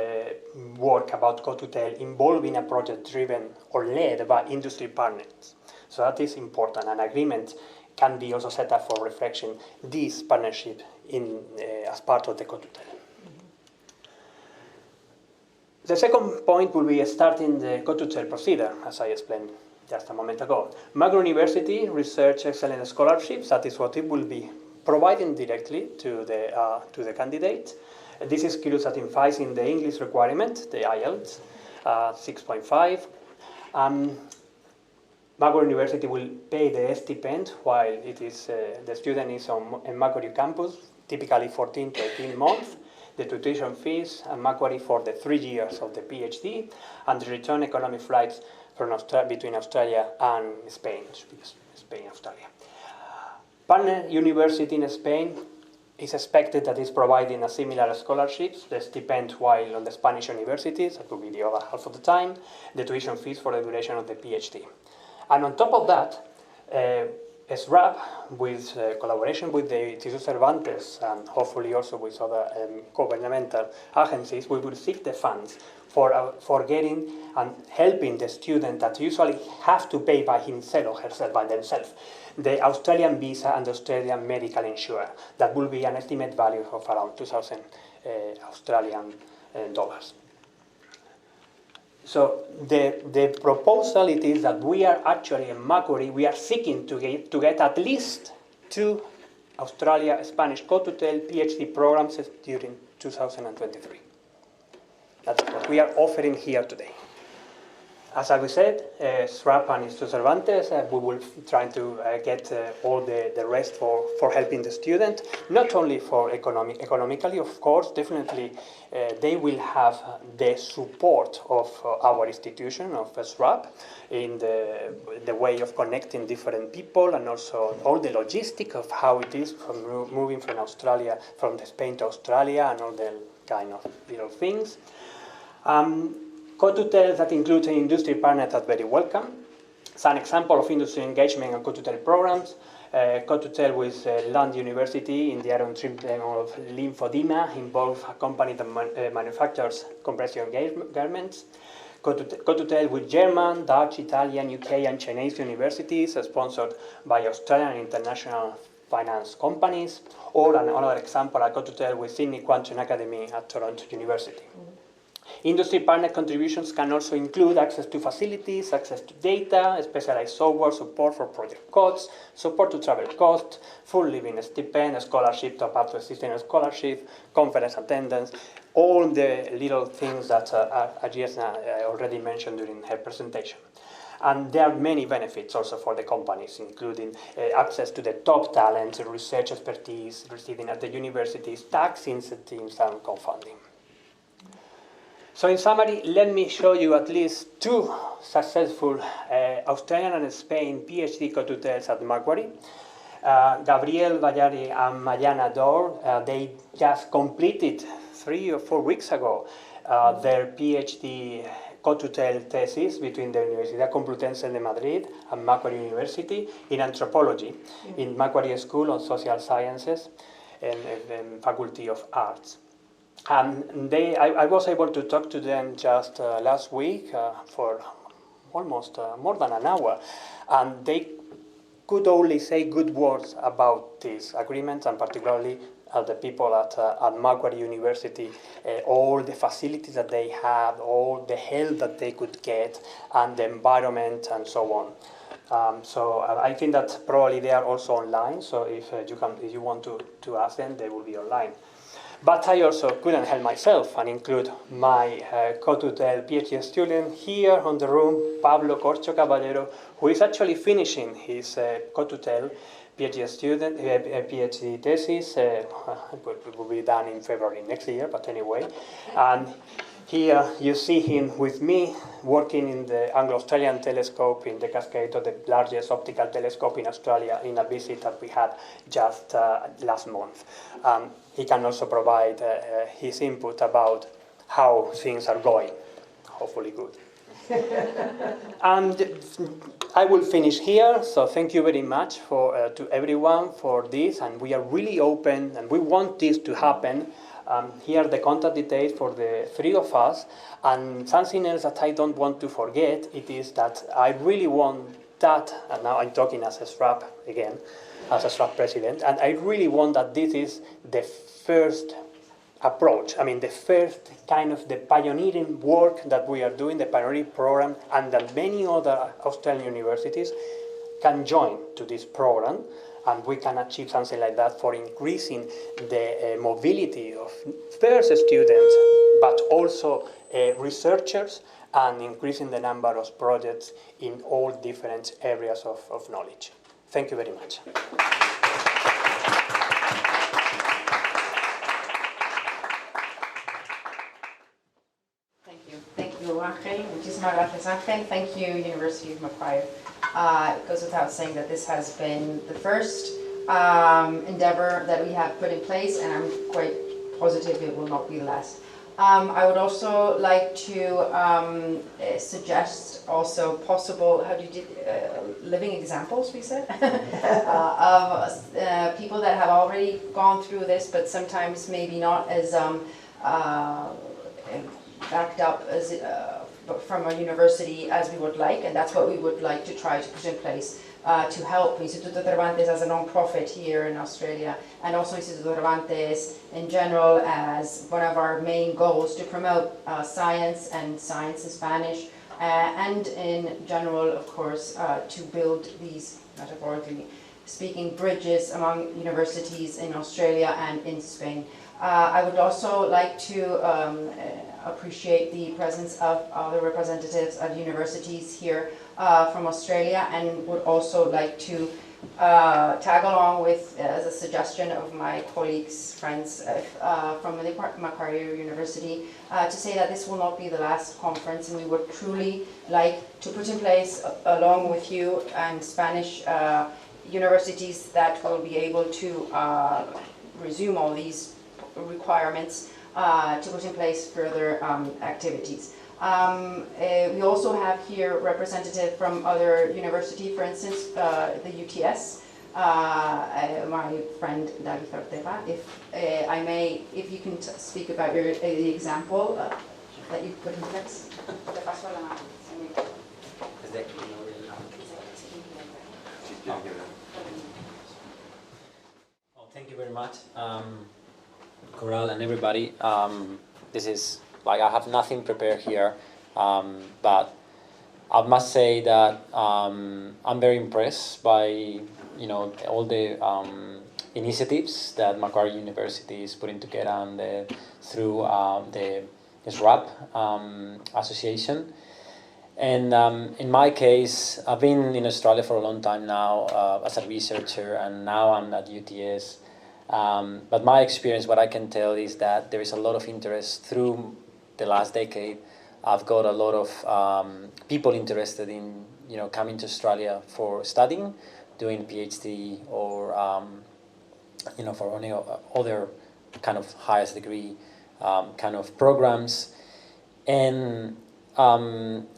work about co-tutel involving a project driven or led by industry partners. So that is important. An agreement can be also set up for reflection this partnership as part of the co-tutel. The second point will be starting the co-tutel procedure, as I explained just a moment ago. Macquarie University Research Excellence Scholarships, that is what it will be providing directly to the candidate. This is CRUE satisfies in the English requirement, the IELTS, 6.5. Macquarie University will pay the stipend while it is the student is on Macquarie campus, typically 14 to 18 months. The tuition fees and Macquarie for the 3 years of the PhD, and the return economic flights from between Australia and Spain, Spain, Australia. Partner University in Spain is expected that is providing a similar scholarships, the stipend while on the Spanish universities, that will be the other half of the time, the tuition fees for the duration of the PhD. And on top of that, SRAP, with collaboration with the Instituto Cervantes and hopefully also with other governmental agencies, we will seek the funds for getting and helping the student that usually have to pay by himself or herself, by themselves, the Australian visa and Australian medical insurance. That will be an estimate value of around 2,000 Australian dollars. So the proposal it is that we are actually in Macquarie, we are seeking to get at least 2 Australia Spanish co-tutel PhD programs during 2023. That's what we are offering here today. As I said, SRAP and Instituto Cervantes, we will try to get all the rest for helping the student, not only for economically, of course, definitely they will have the support of our institution, of SRAP, in the way of connecting different people and also all the logistic of how it is from moving from Australia, from Spain to Australia and all the kind of little things. Co-tutels that include an industry partner that's very welcome. It's an example of industry engagement and co-tutel programs. Co-tutel with Lund University in the area of treatment of lymphedema involve a company that manufactures compression garments. Co-tutel with German, Dutch, Italian, UK and Chinese universities sponsored by Australian and international finance companies. Or another example, a co-tutel with Sydney Quantum Academy at Toronto University. Industry partner contributions can also include access to facilities, access to data, specialized software, support for project costs, support to travel costs, full living stipend, scholarship, top-up to existing scholarship, conference attendance, all the little things that Agiesna already mentioned during her presentation. And there are many benefits also for the companies, including access to the top talent, research expertise, receiving at the universities, tax incentives, and co-funding. So in summary, let me show you at least 2 successful Australian and Spain PhD co-tutels at Macquarie. Gabriel Vallari and Mariana Dor, they just completed 3 or 4 weeks ago their PhD co-tutel thesis between the Universidad Complutense de Madrid and Macquarie University in anthropology, in Macquarie School of Social Sciences and Faculty of Arts. I was able to talk to them just last week for almost more than an hour, and they could only say good words about this agreement, and particularly the people at Macquarie University, all the facilities that they have, all the help that they could get, and the environment, and so on. So I think that probably they are also online, so if you want to ask them, they will be online. But I also couldn't help myself and include my co-tutel PhD student here on the room, Pablo Corcho Caballero, who is actually finishing his co-tutel PhD thesis. It will be done in February next year, but anyway. And here you see him with me working in the Anglo-Australian telescope in the Cascade, the largest optical telescope in Australia, in a visit that we had just last month. He can also provide his input about how things are going, hopefully good. And I will finish here, so thank you very much to everyone for this, and we are really open, and we want this to happen. Here are the contact details for the 3 of us, and something else that I don't want to forget, it is that I really want that, and now I'm talking as a SRAP again, as a SRAP president, and I really want that this is the first approach. I mean, the first kind of the pioneering work that we are doing, the pioneering program, and that many other Australian universities can join to this program, and we can achieve something like that for increasing the mobility of first students, but also researchers, and increasing the number of projects in all different areas of knowledge. Thank you very much. Thank you, Ángel. Muchísimas gracias, Ángel. Thank you, University of Macquarie. It goes without saying that this has been the first endeavor that we have put in place, and I'm quite positive it will not be the last. I would also like to suggest also possible, living examples, we said, of people that have already gone through this, but sometimes maybe not as backed up as from a university as we would like, and that's what we would like to try to put in place to help Instituto Cervantes as a non-profit here in Australia, and also Instituto Cervantes in general as one of our main goals to promote science and science in Spanish, and in general, of course, to build these, metaphorically speaking, bridges among universities in Australia and in Spain. I would also like to appreciate the presence of other representatives of universities here from Australia, and would also like to tag along with, as a suggestion of my colleagues, friends from the Macquarie University, to say that this will not be the last conference, and we would truly like to put in place, along with you and Spanish universities, that will be able to resume all these requirements to put in place further activities. We also have here representative from other university, for instance, the UTS, my friend David Ortega. If I may, if you can speak about your the example that you put in place. Thank you very much, Coral and everybody. This is like, I have nothing prepared here, but I must say that I'm very impressed by all the initiatives that Macquarie University is putting together and through the SRAP association. And in my case, I've been in Australia for a long time now as a researcher, and now I'm at UTS. But my experience, what I can tell is that there is a lot of interest through the last decade. I've got a lot of people interested in coming to Australia for studying, doing PhD, or for any other kind of highest degree kind of programs. And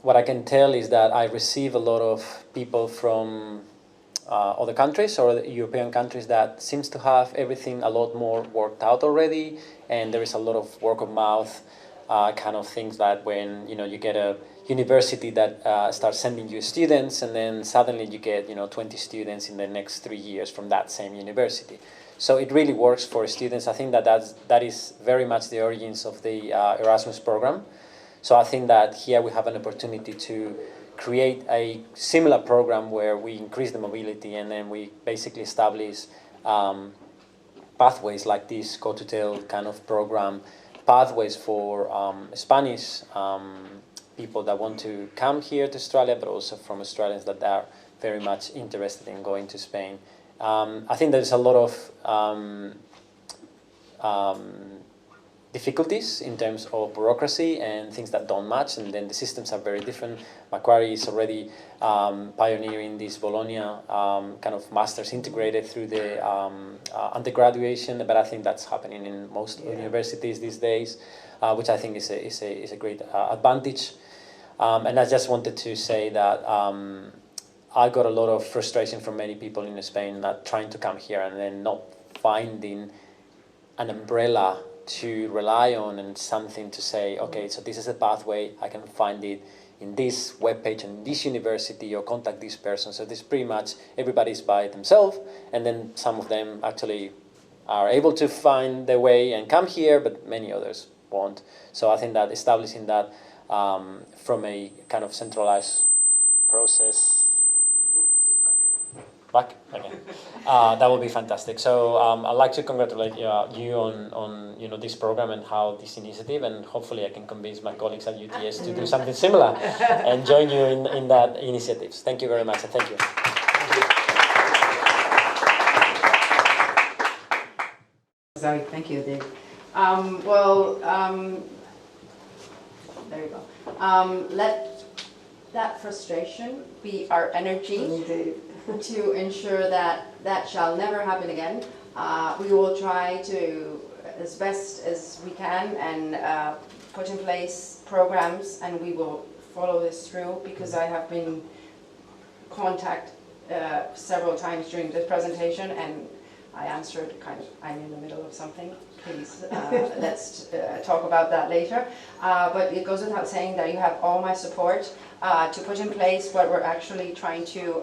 what I can tell is that I receive a lot of people from other countries or European countries that seems to have everything a lot more worked out already, and there is a lot of word of mouth kind of things that when you get a university that starts sending you students, and then suddenly you get 20 students in the next 3 years from that same university. So it really works for students. I think that is very much the origins of the Erasmus program. So I think that here we have an opportunity to create a similar program where we increase the mobility, and then we basically establish pathways like this go-to-tail kind of program, pathways for Spanish people that want to come here to Australia, but also from Australians that are very much interested in going to Spain. I think there's a lot of difficulties in terms of bureaucracy and things that don't match, and then the systems are very different. Macquarie is already pioneering this Bologna kind of master's integrated through the undergraduation, but I think that's happening in most universities these days, which I think is a great advantage. And I just wanted to say that I got a lot of frustration from many people in Spain that trying to come here and then not finding an umbrella to rely on and something to say, okay, so this is a pathway, I can find it in this webpage and this university, or contact this person. So this pretty much everybody's by themselves, and then some of them actually are able to find their way and come here, but many others won't. So I think that establishing that from a kind of centralized process. Back again. That would be fantastic. So I'd like to congratulate you on this program and how this initiative, and hopefully I can convince my colleagues at UTS to do something similar and join you in that initiatives. Thank you very much, and thank you. Sorry, thank you, Dave. There you go. Let that frustration be our energy. Indeed. To ensure that that shall never happen again. We will try to, as best as we can, and put in place programs, and we will follow this through, because I have been contacted several times during this presentation, and I answered kind of, I'm in the middle of something, please let's talk about that later. But it goes without saying that you have all my support to put in place what we're actually trying to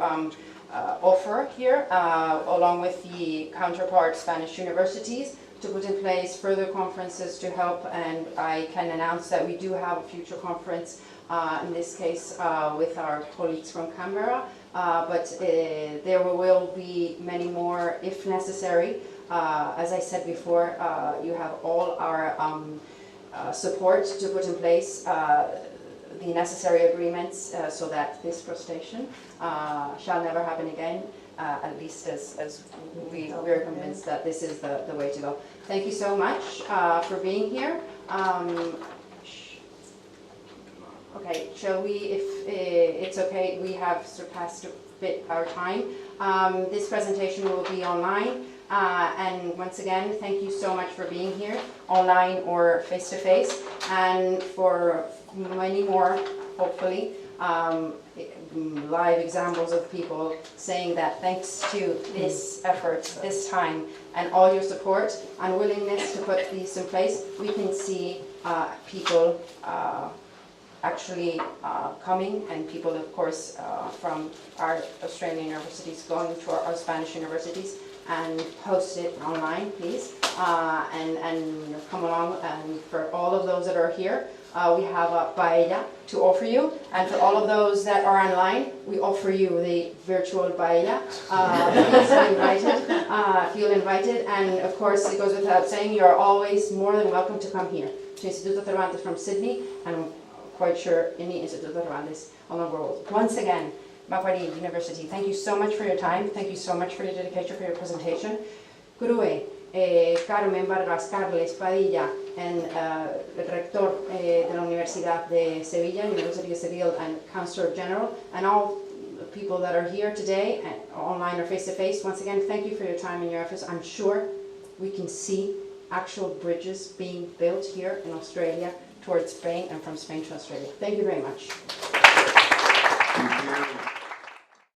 offer here, along with the counterpart Spanish universities, to put in place further conferences to help. And I can announce that we do have a future conference, in this case with our colleagues from Canberra, but there will be many more if necessary. As I said before, you have all our support to put in place the necessary agreements so that this frustration shall never happen again, at least as we're convinced that this is the way to go. Thank you so much for being here. Okay, shall we, if it's okay, we have surpassed a bit our time. This presentation will be online. And once again, thank you so much for being here, online or face-to-face, and for many more, hopefully, live examples of people saying that thanks to this effort, this time, and all your support and willingness to put these in place, we can see people actually coming, and people, of course, from our Australian universities going to our Spanish universities, and post it online, please, and come along. And for all of those that are here, we have a paella to offer you, and for all of those that are online, we offer you the virtual paella. Please be invited, feel invited, and of course it goes without saying, you're always more than welcome to come here to Instituto Cervantes from Sydney, and I'm quite sure any Instituto Cervantes on the world. Once again, Macquarie University, thank you so much for your time. Thank you so much for your dedication, for your presentation. CRUE, Carmen Vargas Carles Padilla, and el rector de la Universidad de Sevilla, University of Seville, and Counselor General, and all the people that are here today, online or face-to-face. Once again, thank you for your time and your efforts. I'm sure we can see actual bridges being built here in Australia towards Spain, and from Spain to Australia. Thank you very much.